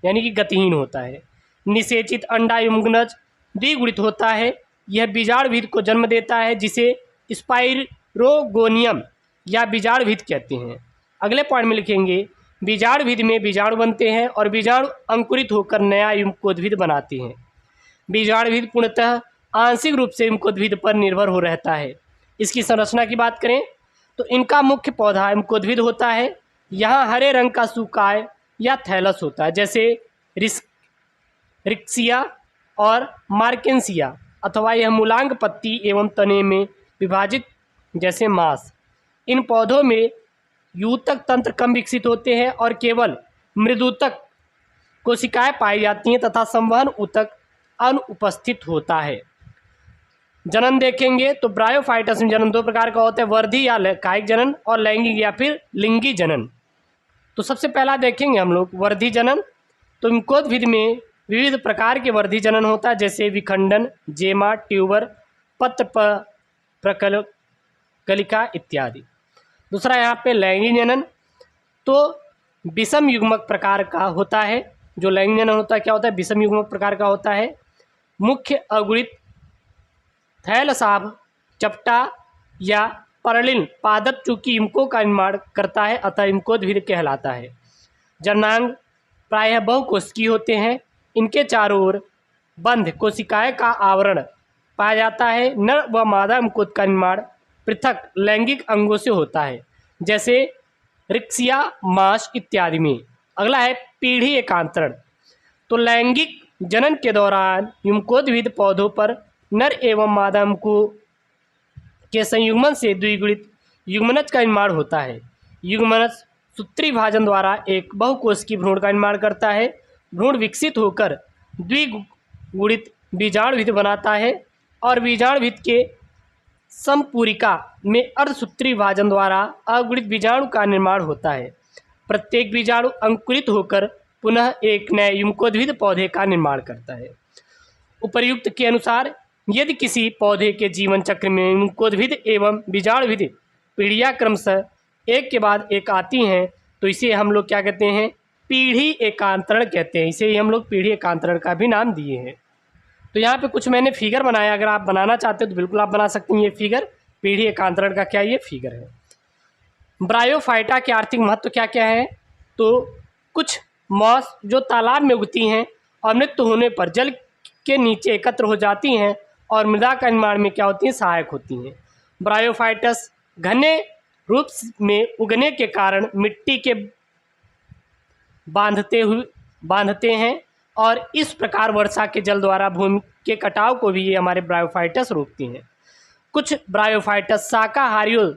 यानी कि गतिहीन होता है। निषेचित अंडा युग्मनज द्विगुणित होता है, यह बीजाणुविद को जन्म देता है जिसे स्पाइरोगोनियम या बीजाणुविद कहते हैं। अगले पॉइंट में लिखेंगे बीजाणुविद में बीजाणु बनते हैं और बीजाणु अंकुरित होकर नया युग्मकोद्भिद बनाते हैं। बीजाणुविद पूर्णतः आंशिक रूप से युग्मकोद्भिद पर निर्भर हो रहता है। इसकी संरचना की बात करें तो इनका मुख्य पौधा युग्मकोद्भिद होता है। यहाँ हरे रंग का सूकाय या थैलस होता है, जैसे रिक्सिया और मार्केंसिया, अथवा यह मूलांग पत्ती एवं तने में विभाजित जैसे मांस। इन पौधों में यूतक तंत्र कम विकसित होते हैं और केवल मृदुतक कोशिकाएं पाई जाती हैं तथा संवहन ऊतक अनुपस्थित होता है। जनन देखेंगे तो ब्रायोफाइटस में जनन दो प्रकार का होता है, वर्धी या कायिक जनन और लैंगिक या फिर लिंगी जनन। तो सबसे पहला देखेंगे हम लोग वर्धी जनन। तो युग्मकोद्भिद में विविध प्रकार के वर्धी जनन होता है, जैसे विखंडन, जेमा, ट्यूबर, पत्र प्रकलिका इत्यादि। दूसरा यहाँ पे लैंगिक जनन, तो विषम युग्मक प्रकार का होता है। जो लैंगिक जनन होता है क्या होता है, विषम युग्मक प्रकार का होता है। मुख्य अगुणित थैलसाभ, चपटा या परलिन पादप चूंकि युग्मकों का निर्माण करता है अतः युग्मकोद्भिद कहलाता है। जननांग प्रायः बहुकोशिकीय होते हैं। इनके चारों ओर बंध कोशिकाएं का आवरण पाया जाता है। नर व मादा युग्मकों का निर्माण पृथक लैंगिक अंगों से होता है, जैसे रिक्सिया, मांस इत्यादि में। अगला है पीढ़ी एकांतरण। तो लैंगिक जनन के दौरान युग्मकोद्भिद पौधों पर नर एवं मादा युग्मकों के संयुग्मन से द्विगुणित युग्मनज का निर्माण होता है। युग्मनज सूत्री विभाजन द्वारा एक बहुकोशिकीय भ्रूण का निर्माण करता है। भ्रूण विकसित होकर द्विगुणित बीजाणुविद बनाता है और बीजाणुविद के समपूरिका में अर्धसूत्री विभाजन द्वारा अगुणित बीजाणु का निर्माण होता है। प्रत्येक बीजाणु अंकुरित होकर पुनः एक नए युग्मकोद्भिद पौधे का निर्माण करता है। उपर्युक्त के अनुसार यदि किसी पौधे के जीवन चक्र में युग्मकोद्भिद एवं बीजाणुविद पीढ़ियाँ क्रमशः एक के बाद एक आती हैं तो इसे हम लोग क्या कहते हैं, पीढ़ी एकांतरण कहते हैं। इसे ही हम लोग पीढ़ी एकांतरण का भी नाम दिए हैं। तो यहाँ पे कुछ मैंने फिगर बनाया, अगर आप बनाना चाहते हो तो बिल्कुल आप बना सकते हैं। ये फिगर पीढ़ी एकांतरण का क्या ये फिगर है। ब्रायोफाइटा के आर्थिक महत्व क्या क्या है, तो कुछ मॉस जो तालाब में उगती हैं और मृत्यु होने पर जल के नीचे एकत्र हो जाती हैं और मृदा का निर्माण में क्या होती हैं, सहायक होती हैं। ब्रायोफाइटस घने रूप में उगने के कारण मिट्टी के बांधते हैं और इस प्रकार वर्षा के जल द्वारा भूमि के कटाव को भी ये हमारे ब्रायोफाइटस रोकती हैं। कुछ ब्रायोफाइटस शाकाहारियों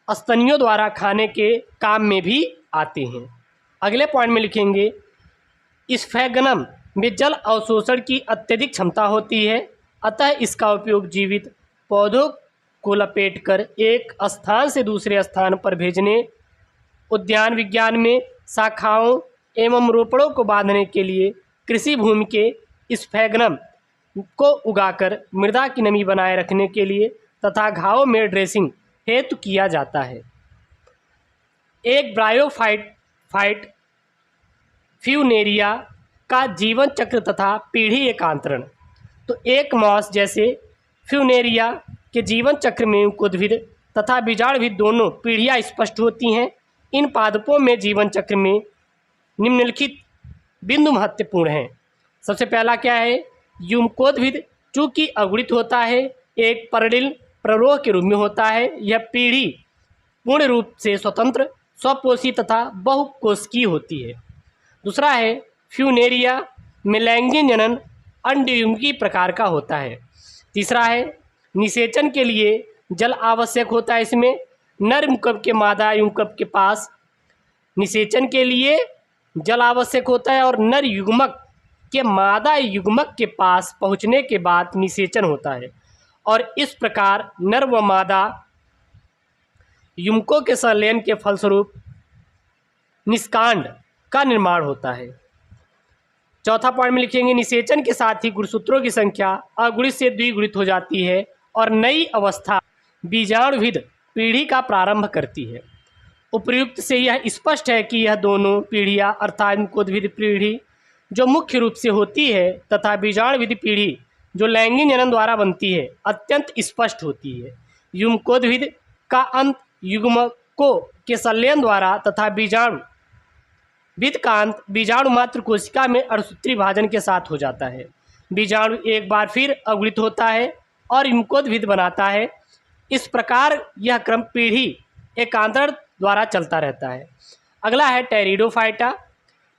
स्तनियों द्वारा खाने के काम में भी आते हैं। अगले पॉइंट में लिखेंगे स्फैगनम में जल अवशोषण की अत्यधिक क्षमता होती है, अतः इसका उपयोग जीवित पौधों को लपेटकर एक स्थान से दूसरे स्थान पर भेजने, उद्यान विज्ञान में शाखाओं एवं रोपड़ों को बांधने के लिए, कृषि भूमि के स्फैगनम को उगाकर मृदा की नमी बनाए रखने के लिए तथा घावों में ड्रेसिंग हेतु किया जाता है। एक ब्रायोफाइट फ्यूनेरिया का जीवन चक्र तथा पीढ़ी एकांतरण। तो एक मॉस जैसे फ्यूनेरिया के जीवन चक्र में युग्मकोद्भिद तथा बीजाणुविद दोनों पीढ़ियाँ स्पष्ट होती हैं। इन पादपों में जीवन चक्र में निम्नलिखित बिंदु महत्वपूर्ण हैं। सबसे पहला क्या है, युग्मकोद्भिद चूँकि अगुणित होता है, एक पर्णिल प्ररोह के रूप में होता है। यह पीढ़ी पूर्ण रूप से स्वतंत्र, स्वपोषी तथा बहुकोशिकीय होती है। दूसरा है फ्यूनेरिया में लैंगिक जनन अंडयुग्मी प्रकार का होता है। तीसरा है निषेचन के लिए जल आवश्यक होता है। इसमें नर युग्मक के मादा युग्मक के पास निषेचन के लिए जल आवश्यक होता है और नर युग्मक के मादा युग्मक के पास पहुंचने के बाद निषेचन होता है और इस प्रकार नर व मादा युग्मकों के संलयन के फलस्वरूप निष्कांड का निर्माण होता है। चौथा पॉइंट में लिखेंगे निषेचन के साथ ही गुणसूत्रों की संख्या अगुणित से द्विगुणित हो जाती है और नई अवस्था बीजाणुविद पीढ़ी का प्रारंभ करती है। उपर्युक्त से यह स्पष्ट है कि यह दोनों पीढ़ियाँ अर्थात युग्मकोद्भिद पीढ़ी जो मुख्य रूप से होती है तथा बीजाणुविद पीढ़ी जो लैंगिक जनन द्वारा बनती है अत्यंत स्पष्ट होती है। युग्मकोद्भिद का अंत युग्मकों के संलयन द्वारा तथा बीजाणुविद का अंत बीजाणु मात्र कोशिका में अणुसूत्री भाजन के साथ हो जाता है। बीजाणु एक बार फिर अंकुरित होता है और युग्मकोद्भिद बनाता है। इस प्रकार यह क्रम पीढ़ी एकांतर द्वारा चलता रहता है। अगला है टेरिडोफाइटा।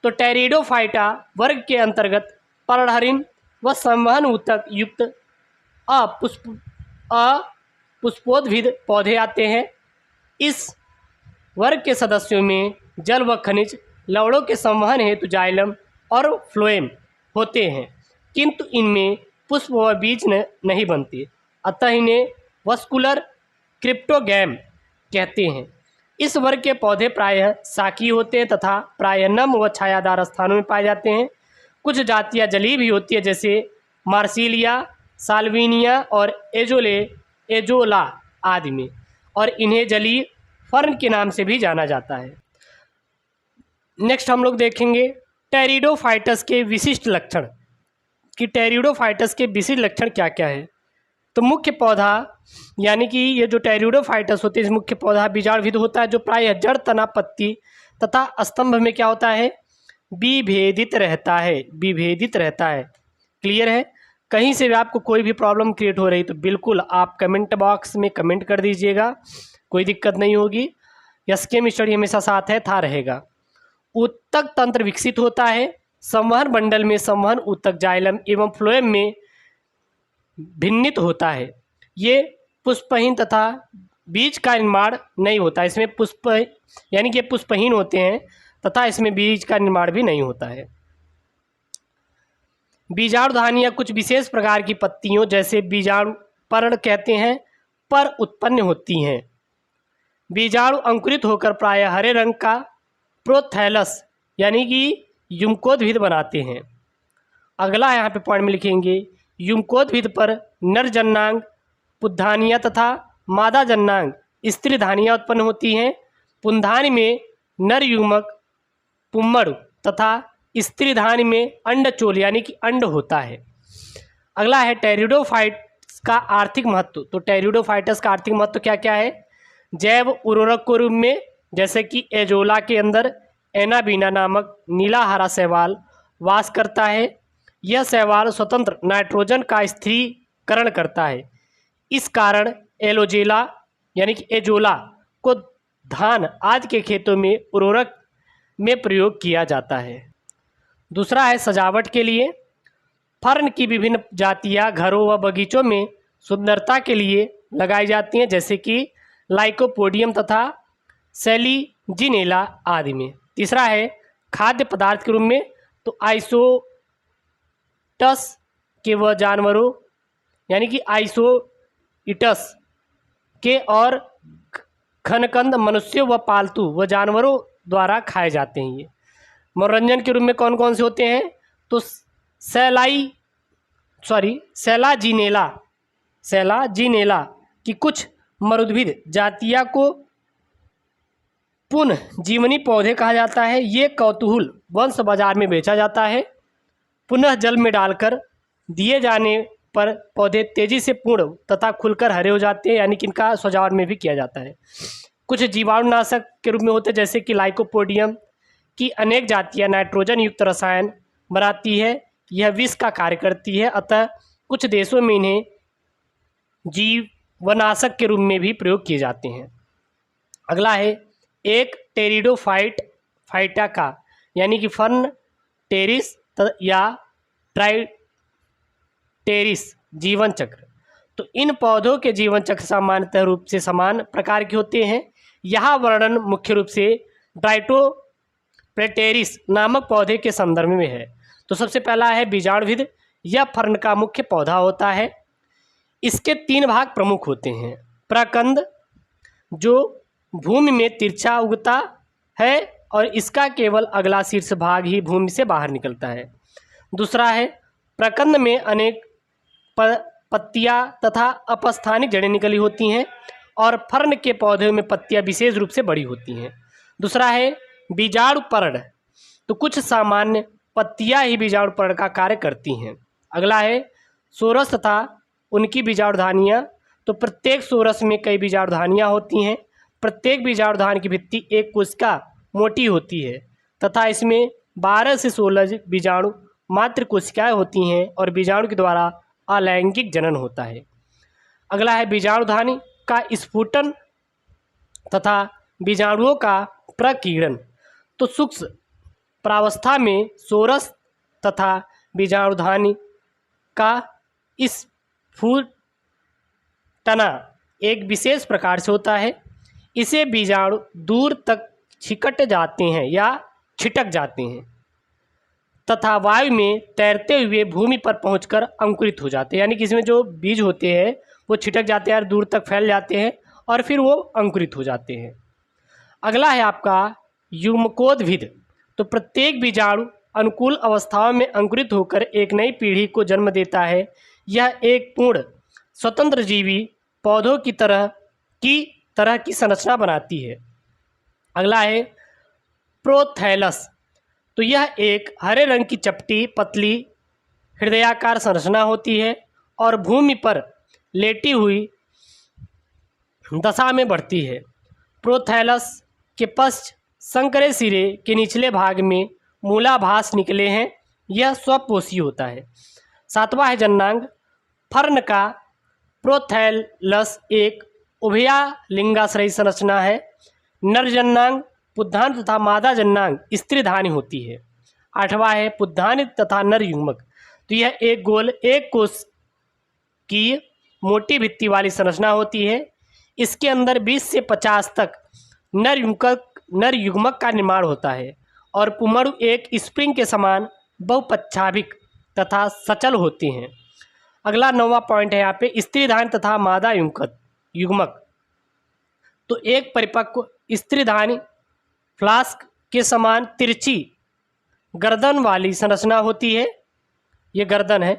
तो टेरिडोफाइटा वर्ग के अंतर्गत पर्णहरिण व संवहन ऊतक युक्त अपुष्पोद्भिद पौधे आते हैं। इस वर्ग के सदस्यों में जल व खनिज लवणों के संवहन हेतु जाइलम और फ्लोएम होते हैं, किंतु इनमें पुष्प व बीज नहीं बनते, अतः इन्हें वस्कुलर क्रिप्टोगैम कहते हैं। इस वर्ग के पौधे प्रायः शाकीय होते हैं तथा प्रायः नम व छायादार स्थानों में पाए जाते हैं। कुछ जातियाँ जलीय भी होती है, जैसे मार्सिलिया, साल्विनिया और एजोला आदि में, और इन्हें जलीय फर्न के नाम से भी जाना जाता है। नेक्स्ट हम लोग देखेंगे टेरिडोफाइटस के विशिष्ट लक्षण कि टेरिडोफाइटस के विशिष्ट लक्षण क्या क्या है। तो मुख्य पौधा यानी कि ये जो टेरिडोफाइटस होते हैं, इस मुख्य पौधा बीजाणुविद होता है, जो प्रायः जड़, तना, पत्ती तथा स्तंभ में क्या होता है, विभेदित रहता है। विभेदित रहता है। क्लियर है। कहीं से भी आपको कोई भी प्रॉब्लम क्रिएट हो रही तो बिल्कुल आप कमेंट बॉक्स में कमेंट कर दीजिएगा, कोई दिक्कत नहीं होगी। एसकेएम स्टडी हमेशा साथ है, था रहेगा। ऊतक तंत्र विकसित होता है। संवहन मंडल में संवहन ऊतक जाइलम एवं फ्लोएम में भिन्नित होता है। ये पुष्पहीन तथा बीज का निर्माण नहीं होता। इसमें पुष्प यानी कि पुष्पहीन होते हैं तथा इसमें बीज का निर्माण भी नहीं होता है। बीजाणुधानी या कुछ विशेष प्रकार की पत्तियों जैसे बीजाणु पर्ण कहते हैं पर उत्पन्न होती हैं। बीजाणु अंकुरित होकर प्रायः हरे रंग का प्रोथैलस यानी कि युग्मकोद्भिद बनाते हैं। अगला यहाँ पे पॉइंट में लिखेंगे, युग्मकोद्भिद पर नर जन्नांग पुंधानियाँ तथा मादा जन्नांग स्त्री धानियाँ उत्पन्न होती हैं। पुंधानी में नर युग्मक पुम्मड़ तथा स्त्री धानी में अंडचोल यानी कि अंड होता है। अगला है टेरिडोफाइट्स का आर्थिक महत्व। तो टेरिडोफाइट्स का आर्थिक महत्व क्या क्या है, जैव उर्वरक के रूप में, जैसे कि एजोला के अंदर एनाबीना नामक नीला हरा शैवाल वास करता है। यह शैवाल स्वतंत्र नाइट्रोजन का स्थिरीकरण करता है। इस कारण एलोजेला यानी कि एजोला को धान आदि के खेतों में उर्वरक में प्रयोग किया जाता है। दूसरा है सजावट के लिए। फर्न की विभिन्न जातियाँ घरों व बगीचों में सुंदरता के लिए लगाई जाती हैं, जैसे कि लाइकोपोडियम तथा सेलिजिनेला आदि में। तीसरा है खाद्य पदार्थ के रूप में। तो आइसोटस के व जानवरों यानी कि आइसोइटस के और घनकंद मनुष्यों व पालतू व जानवरों द्वारा खाए जाते हैं। ये मनोरंजन के रूप में कौन कौन से होते हैं, तो सेलाजिनेला की कुछ मरुद्भिद जातियाँ को पुनः जीवनी पौधे कहा जाता है। ये कौतूहल वंश बाजार में बेचा जाता है। पुनः जल में डालकर दिए जाने पर पौधे तेजी से पूर्ण तथा खुलकर हरे हो जाते हैं, यानी कि इनका सजावट में भी किया जाता है। कुछ जीवाणुनाशक के रूप में होते हैं, जैसे कि लाइकोपोडियम की अनेक जातियां नाइट्रोजन युक्त रसायन बनाती है। यह विष का कार्य करती है, अतः कुछ देशों में इन्हें जीवनाशक के रूप में भी प्रयोग किए जाते हैं। अगला है एक टेरिडोफाइटा का यानी कि फर्न टेरिस या ट्राइटेरिस जीवन चक्र। तो इन पौधों के जीवन चक्र सामान्यतः रूप से समान प्रकार के होते हैं। यहाँ वर्णन मुख्य रूप से ट्राइटोप्लेटेरिस नामक पौधे के संदर्भ में है। तो सबसे पहला है बीजाणुविद। यह फर्न का मुख्य पौधा होता है। इसके 3 भाग प्रमुख होते हैं। प्रकंद जो भूमि में तिरछा उगता है और इसका केवल अगला शीर्ष भाग ही भूमि से बाहर निकलता है। दूसरा है प्रकंद में अनेक पत्तियां तथा अपस्थानिक जड़ें निकली होती हैं और फर्न के पौधे में पत्तियां विशेष रूप से बड़ी होती हैं। दूसरा है बीजाणु पर्ण। तो कुछ सामान्य पत्तियां ही बीजाणुपर्ण का कार्य करती हैं। अगला है सोरस तथा उनकी बीजाणुधानियां। तो प्रत्येक सोरस में कई बीजाणुधानियां होती हैं। प्रत्येक बीजाणुधान की भित्ति एक कोशिका मोटी होती है तथा इसमें 12 से 16 बीजाणु मात्र कोशिकाएं होती हैं और बीजाणु के द्वारा अलैंगिक जनन होता है। अगला है बीजाणुधानी का स्फुटन तथा बीजाणुओं का प्रकीर्णन। तो सूक्ष्म प्रावस्था में सोरस तथा बीजाणुधानी का स्फुटना एक विशेष प्रकार से होता है। इसे बीजाणु दूर तक छिकट जाते हैं या छिटक जाते हैं तथा वायु में तैरते हुए भूमि पर पहुंचकर अंकुरित हो जाते हैं। यानी कि इसमें जो बीज होते हैं वो छिटक जाते हैं और दूर तक फैल जाते हैं और फिर वो अंकुरित हो जाते हैं। अगला है आपका युग्मकोद्भिद। तो प्रत्येक बीजाणु अनुकूल अवस्थाओं में अंकुरित होकर एक नई पीढ़ी को जन्म देता है। यह एक पूर्ण स्वतंत्र जीवी पौधों की तरह की संरचना बनाती है। अगला है प्रोथैलस। तो यह एक हरे रंग की चपटी पतली हृदयाकार संरचना होती है और भूमि पर लेटी हुई दशा में बढ़ती है। प्रोथैलस के पश्च संकरे सिरे के निचले भाग में मूलाभास निकले हैं। यह स्वपोषी होता है। 7वां है जन्नांग। फर्न का प्रोथैलस एक उभयलिंगाश्रयी संरचना है। नर जन्नांग पुद्धान तथा मादा जन्नांग स्त्रीधानी होती है। 8वां है पुद्धानी तथा नर युग्मक। तो यह एक गोल एक कोश की मोटी भित्ति वाली संरचना होती है। इसके अंदर 20 से 50 तक नर युग्मक का निर्माण होता है और पुमड़ु एक स्प्रिंग के समान बहुपक्षाभिक तथा सचल होते हैं। अगला 9वां पॉइंट है यहाँ पे स्त्रीधानी तथा मादा युग्मक। तो एक परिपक्व स्त्रीधानी फ्लास्क के समान तिरछी गर्दन वाली संरचना होती है। ये गर्दन है।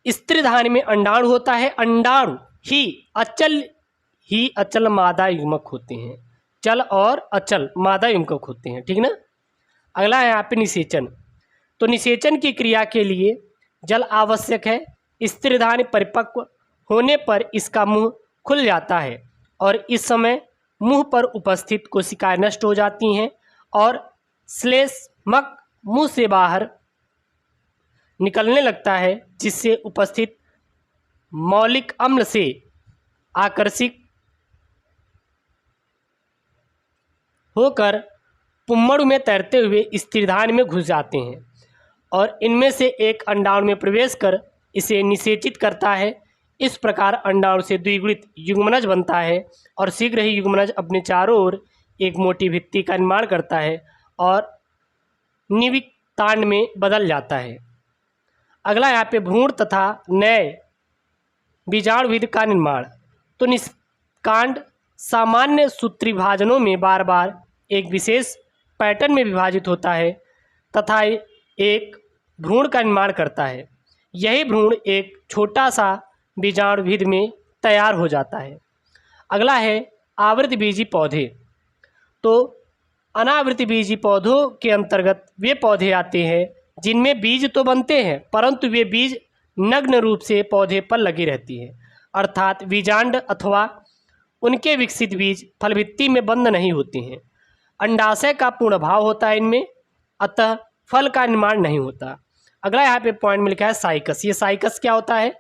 स्त्रीधानी में अंडाणु होता है। अंडाणु ही अचल मादा युग्मक होते हैं। चल और अचल मादा युग्मक होते हैं। ठीक ना। अगला है यहाँ पे निषेचन। तो निषेचन की क्रिया के लिए जल आवश्यक है। स्त्रीधानी परिपक्व होने पर इसका मुंह खुल जाता है और इस समय मुंह पर उपस्थित कोशिकाएं नष्ट हो जाती हैं और श्लेष्मक मुंह से बाहर निकलने लगता है, जिससे उपस्थित मौलिक अम्ल से आकर्षित होकर पुम्मड़ु में तैरते हुए स्त्रीधानी में घुस जाते हैं और इनमें से एक अंडाणु में प्रवेश कर इसे निषेचित करता है। इस प्रकार अंडाणु से द्विगुणित युग्मनज बनता है और शीघ्र ही युग्मनज अपने चारों ओर एक मोटी भित्ति का निर्माण करता है और निविक्तांड में बदल जाता है। अगला यहाँ पे भ्रूण तथा नए बीजाणुविद का निर्माण। तो निष्कांड सामान्य सूत्रिभाजनों में बार बार एक विशेष पैटर्न में विभाजित होता है तथा एक भ्रूण का निर्माण करता है। यही भ्रूण एक छोटा सा बीजाणुविद में तैयार हो जाता है। अगला है आवृतबीजी पौधे। तो अनावृतबीजी पौधों के अंतर्गत वे पौधे आते हैं जिनमें बीज तो बनते हैं परंतु वे बीज नग्न रूप से पौधे पर लगी रहती है, अर्थात बीजांड अथवा उनके विकसित बीज फलभित्ति में बंद नहीं होते हैं। अंडाशय का पूर्ण भाव होता है इनमें, अतः फल का निर्माण नहीं होता। अगला यहाँ पे पॉइंट में लिखा है साइकस। ये साइकस क्या होता है?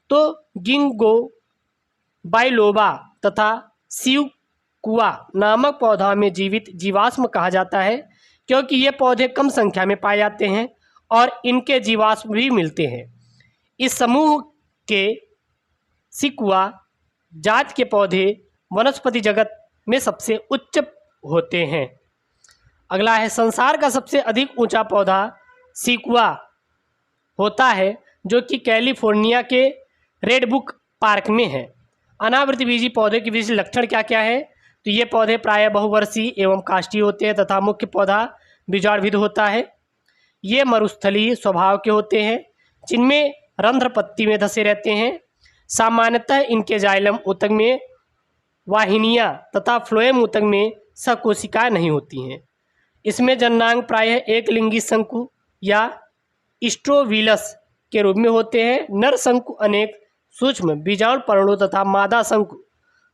तो गिंगो बाइलोबा तथा सिवकुआ नामक पौधा में जीवित जीवाश्म कहा जाता है, क्योंकि ये पौधे कम संख्या में पाए जाते हैं और इनके जीवाश्म भी मिलते हैं। इस समूह के सिकुआ जात के पौधे वनस्पति जगत में सबसे उच्च होते हैं। अगला है संसार का सबसे अधिक ऊंचा पौधा सिकुआ होता है, जो कि कैलिफोर्निया के रेडबुक पार्क में है। अनावृतबीजी पौधे के विशिष्ट लक्षण क्या क्या है? तो ये पौधे प्रायः बहुवर्षीय एवं काष्ठीय होते हैं तथा मुख्य पौधा बीजाणुविद होता है। ये मरुस्थलीय स्वभाव के होते हैं जिनमें रंध्र पत्ती में धसे रहते हैं। सामान्यतः इनके जाइलम ऊतक में वाहिनियाँ तथा फ्लोएम ऊतक में सकोशिकाएँ नहीं होती हैं। इसमें जननांग प्रायः एक लिंगी शंकु या स्ट्रोविलस के रूप में होते हैं। नर शंकु अनेक सूक्ष्म बीजाणु पर्णों तथा मादा शंकु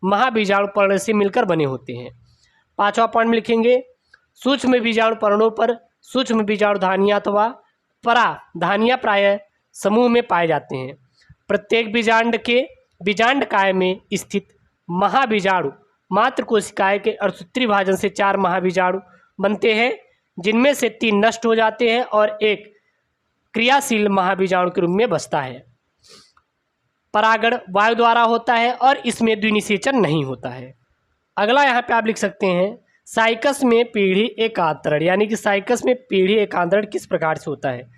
महाबीजाणु पर्ण से मिलकर बने होते हैं। 5वां पॉइंट में लिखेंगे, सूक्ष्म बीजाणु पर्णों पर सूक्ष्म बीजाणु धानियाँ अथवा पराधानियाँ प्रायः समूह में पाए जाते हैं। प्रत्येक बीजांड के बीजांडकाय में स्थित महाबीजाणु मात्र कोशिकाएं के अर्धसूत्री विभाजन से 4 महाबीजाणु बनते हैं, जिनमें से 3 नष्ट हो जाते हैं और एक क्रियाशील महाबीजाणु के रूप में बचता है। परागण वायु द्वारा होता है और इसमें द्विनिषेचन नहीं होता है। अगला यहाँ पे आप लिख सकते हैं, साइकस में पीढ़ी एकांतरण, यानी कि साइकस में पीढ़ी एकांतरण किस प्रकार से होता है।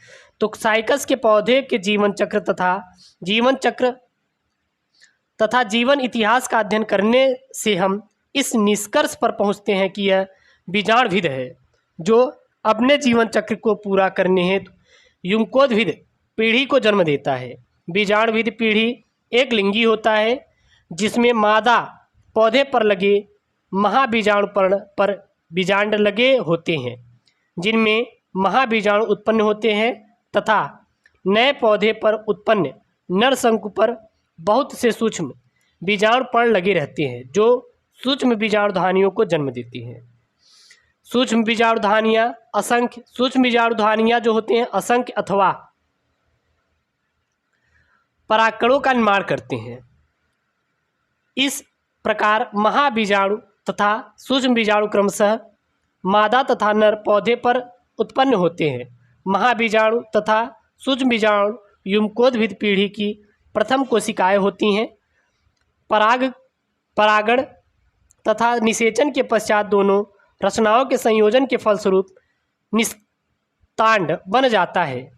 तो साइकस के पौधे के जीवन चक्र तथा जीवन इतिहास का अध्ययन करने से हम इस निष्कर्ष पर पहुंचते हैं कि यह बीजाणुविद है, जो अपने जीवन चक्र को पूरा करने हेतु युग्मकोद्भिद पीढ़ी को जन्म देता है। बीजाणुविद पीढ़ी एक लिंगी होता है, जिसमें मादा पौधे पर लगे महाबीजाणु पर्ण पर बीजांड लगे होते हैं, जिनमें महाबीजाणु उत्पन्न होते हैं तथा नए पौधे पर उत्पन्न नर शंकु पर बहुत से सूक्ष्म बीजाणु पर्ण लगे रहते हैं, जो सूक्ष्म बीजाणुधानियों को जन्म देती हैं। सूक्ष्म बीजाणुधानियाँ असंख्य सूक्ष्म बीजाणुधानियाँ जो होते हैं असंख्य अथवा परागकणों का निर्माण करते हैं। इस प्रकार महाबीजाणु तथा सूक्ष्म बीजाणु क्रमशः मादा तथा नर पौधे पर उत्पन्न होते हैं। महाबीजाणु तथा सूक्ष्म बीजाणु युग्मकोद्भिद पीढ़ी की प्रथम कोशिकाएं होती हैं। परागण तथा निषेचन के पश्चात दोनों रचनाओं के संयोजन के फलस्वरूप निस्तांड बन जाता है,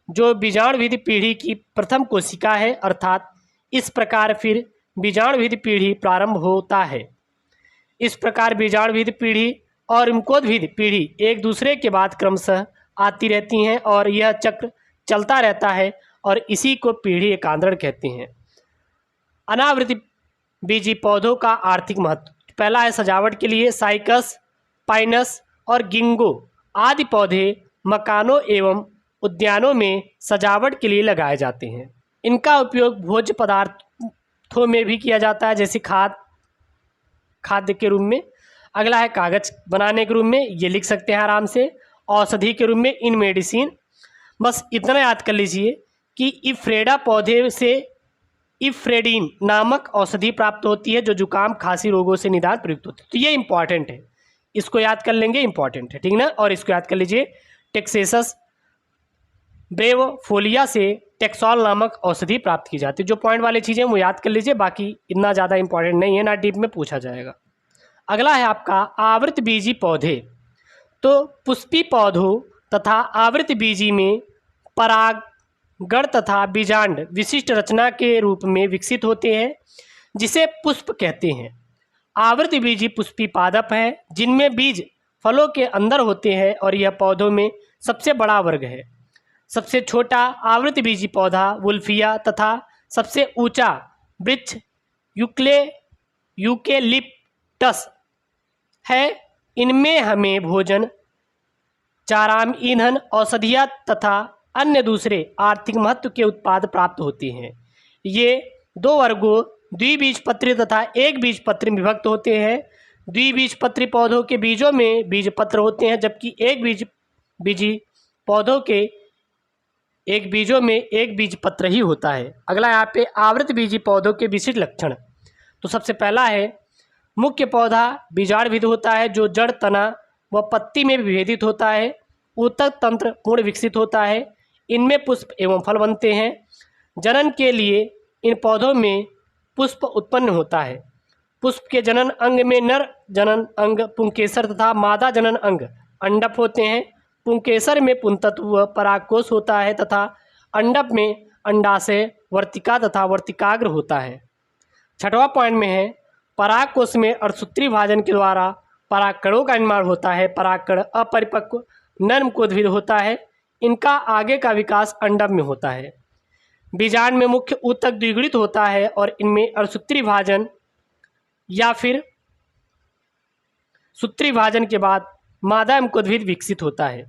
जो बीजाणुविद पीढ़ी की प्रथम कोशिका है। अर्थात इस प्रकार फिर बीजाणुविद पीढ़ी प्रारंभ होता है। इस प्रकार बीजाणुविद पीढ़ी और युग्मकोद्भिद पीढ़ी एक दूसरे के बाद क्रमशः आती रहती हैं और यह चक्र चलता रहता है और इसी को पीढ़ी एकांतरण कहते हैं। अनावृत बीजी पौधों का आर्थिक महत्व। पहला है सजावट के लिए। साइकस, पाइनस और गिंगो आदि पौधे मकानों एवं उद्यानों में सजावट के लिए लगाए जाते हैं। इनका उपयोग भोज्य पदार्थों में भी किया जाता है, जैसे खाद्य के रूप में। अगला है कागज बनाने के रूप में, ये लिख सकते हैं आराम से। औषधि के रूप में इन मेडिसिन। बस इतना याद कर लीजिए कि इफ्रेडा पौधे से इफ्रेडिन नामक औषधि प्राप्त होती है, जो जुकाम खांसी रोगों से निदान प्रयुक्त होती है। तो ये इंपॉर्टेंट है, इसको याद कर लेंगे, इंपॉर्टेंट है, ठीक ना। और इसको याद कर लीजिए, टेक्सेसस ब्रेवोफोलिया से टेक्सॉल नामक औषधि प्राप्त की जाती है। जो पॉइंट वाली चीज़ें वो याद कर लीजिए, बाकी इतना ज़्यादा इंपॉर्टेंट नहीं है, ना डीप में पूछा जाएगा। अगला है आपका आवृत बीजी पौधे। तो पुष्पी पौधों तथा आवृत बीजी में परागण तथा बीजांड विशिष्ट रचना के रूप में विकसित होते हैं, जिसे पुष्प कहते हैं। आवृत बीजी पुष्पी पादप हैं, जिनमें बीज फलों के अंदर होते हैं और यह पौधों में सबसे बड़ा वर्ग है। सबसे छोटा आवृत बीजी पौधा वुल्फिया तथा सबसे ऊंचा वृक्ष यूकेलिप्टस है। इनमें हमें भोजन, चाराम, ईंधन, औषधियाँ तथा अन्य दूसरे आर्थिक महत्व के उत्पाद प्राप्त होते हैं। ये 2 वर्गों द्विबीजपत्री तथा एक बीजपत्री में विभक्त होते हैं। द्विबीजपत्री पौधों के बीजों में बीजपत्र होते हैं, जबकि एक बीजी पौधों के एक बीजों में एक बीजपत्र ही होता है। अगला यहाँ पे आवृत बीजी पौधों के विशिष्ट लक्षण। तो सबसे पहला है, मुख्य पौधा बीजाणुविद होता है, जो जड़, तना व पत्ती में विभेदित होता है। ऊतक तंत्र पूर्ण विकसित होता है। इनमें पुष्प एवं फल बनते हैं। जनन के लिए इन पौधों में पुष्प उत्पन्न होता है। पुष्प के जनन अंग में नर जनन अंग पुंकेसर तथा मादा जनन अंग अंडप होते हैं। पुंकेसर में पुंतत्व व परागकोश होता है तथा अंडप में अंडाशय, वर्तिका तथा वर्तिकाग्र होता है। 6वां पॉइंट में है, परागकोश में अर्धसूत्री विभाजन के द्वारा परागकणों का निर्माण होता है। परागकण अपरिपक्व नर्म कोद्भिद होता है। इनका आगे का विकास अंडप में होता है। बीजांड में मुख्य ऊतक द्विगुणित होता है और इनमें अर्धसूत्री विभाजन या फिर सूत्री विभाजन के बाद मादा एमुकोद्भिद विकसित होता है।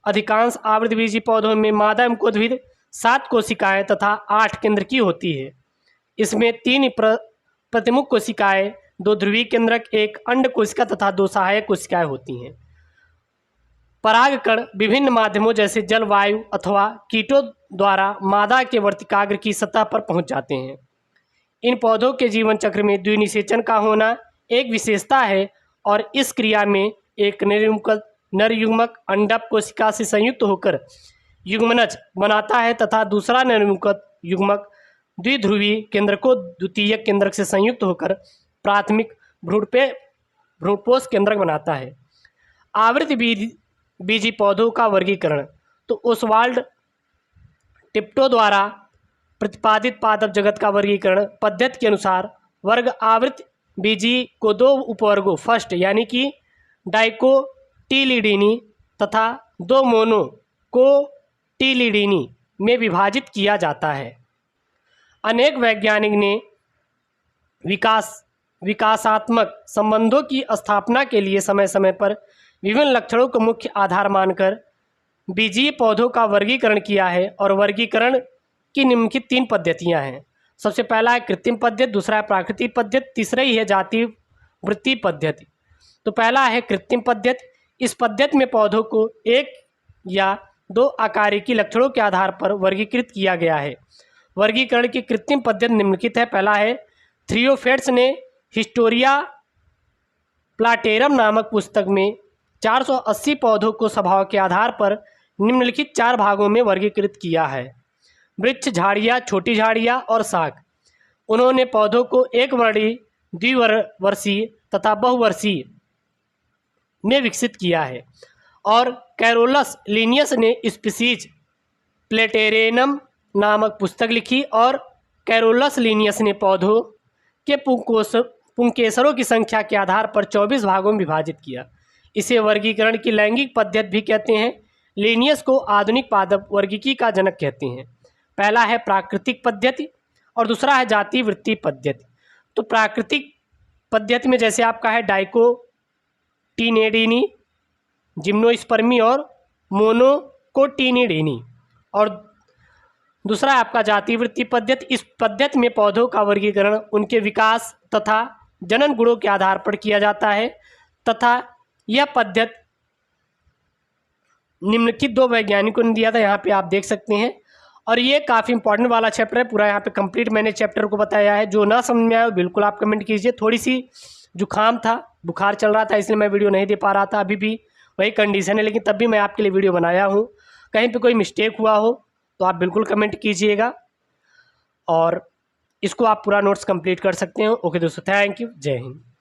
अधिकांश आवृतबीजी पौधों में मादा एमुकोद्भिद 7 कोशिकाएं तथा 8 केंद्रकीय होती है। इसमें 3 प्रतिमुख कोशिकाएं, 2 ध्रुवीय केंद्रक, 1 अंड कोशिका तथा 2 सहायक कोशिकाएं होती हैं। परागकण विभिन्न माध्यमों जैसे जल, वायु अथवा कीटों द्वारा मादा के वर्तिकाग्र की सतह पर पहुंच जाते हैं। इन पौधों के जीवन चक्र में द्विनिषेचन का होना एक विशेषता है और इस क्रिया में एक नर युग्मक अंडक कोशिका से संयुक्त होकर युग्मनज बनाता है तथा दूसरा नर युग्मक द्विध्रुवीय केंद्रकों द्वितीयक केंद्रक से संयुक्त होकर प्राथमिक भ्रूणपोष केंद्रक बनाता है। आवृत बीजी पौधों का वर्गीकरण तो ओसवाल्ड टिप्टो द्वारा प्रतिपादित पादप जगत का वर्गीकरण पद्धति के अनुसार वर्ग आवृत बीजी को 2 उपवर्गों फर्स्ट यानी कि डाइकोटिलिडीनी तथा 2 मोनोकोटिलिडीनी में विभाजित किया जाता है। अनेक वैज्ञानिक ने विकासात्मक संबंधों की स्थापना के लिए समय समय पर विभिन्न लक्षणों को मुख्य आधार मानकर बीजीय पौधों का वर्गीकरण किया है और वर्गीकरण की निम्नलिखित 3 पद्धतियां हैं। सबसे पहला है कृत्रिम पद्धति, दूसरा है प्राकृतिक पद्धति, तीसरा ही है जाति वृत्ति पद्धति। तो पहला है कृत्रिम पद्धति। इस पद्धति में पौधों को 1 या 2 आकारिकी लक्षणों के आधार पर वर्गीकृत किया गया है। वर्गीकरण की कृत्रिम पद्धति निम्नलिखित है। पहला है थ्रियोफेट्स ने हिस्टोरिया प्लाटेरम नामक पुस्तक में 480 पौधों को स्वभाव के आधार पर निम्नलिखित 4 भागों में वर्गीकृत किया है: वृक्ष, झाड़ियाँ, छोटी झाड़ियाँ और शाक। उन्होंने पौधों को एक वर्णीय, द्विवर्षीय तथा बहुवर्षीय में विकसित किया है। और कैरोलस लिनियस ने स्पीसीज प्लेटेरेनम नामक पुस्तक लिखी और कैरोलस लिनियस ने पौधों के पुंकेसरों की संख्या के आधार पर 24 भागों में विभाजित किया। इसे वर्गीकरण की लैंगिक पद्धति भी कहते हैं। लिनियस को आधुनिक पादप वर्गीकी का जनक कहते हैं। पहला है प्राकृतिक पद्धति और दूसरा है जाति वृत्ति पद्धति। तो प्राकृतिक पद्धति में जैसे आपका है डाइकोटिनेडिनी, जिम्नोस्पर्मी और मोनोकोटिनिडीनी, और दूसरा है आपका जाति वृत्ति पद्धति। इस पद्धति में पौधों का वर्गीकरण उनके विकास तथा जनन गुणों के आधार पर किया जाता है तथा यह पद्धति निम्नलिखित 2 वैज्ञानिकों ने दिया था, यहाँ पे आप देख सकते हैं। और ये काफ़ी इंपॉर्टेंट वाला चैप्टर है, पूरा यहाँ पे कंप्लीट मैंने चैप्टर को बताया है। जो ना समझ में आया बिल्कुल आप कमेंट कीजिए। थोड़ी सी जुकाम था, बुखार चल रहा था, इसलिए मैं वीडियो नहीं दे पा रहा था। अभी भी वही कंडीशन है, लेकिन तब भी मैं आपके लिए वीडियो बनाया हूँ। कहीं पे कोई मिस्टेक हुआ हो तो आप बिल्कुल कमेंट कीजिएगा और इसको आप पूरा नोट्स कंप्लीट कर सकते हो। ओके दोस्तों, थैंक यू, जय हिंद।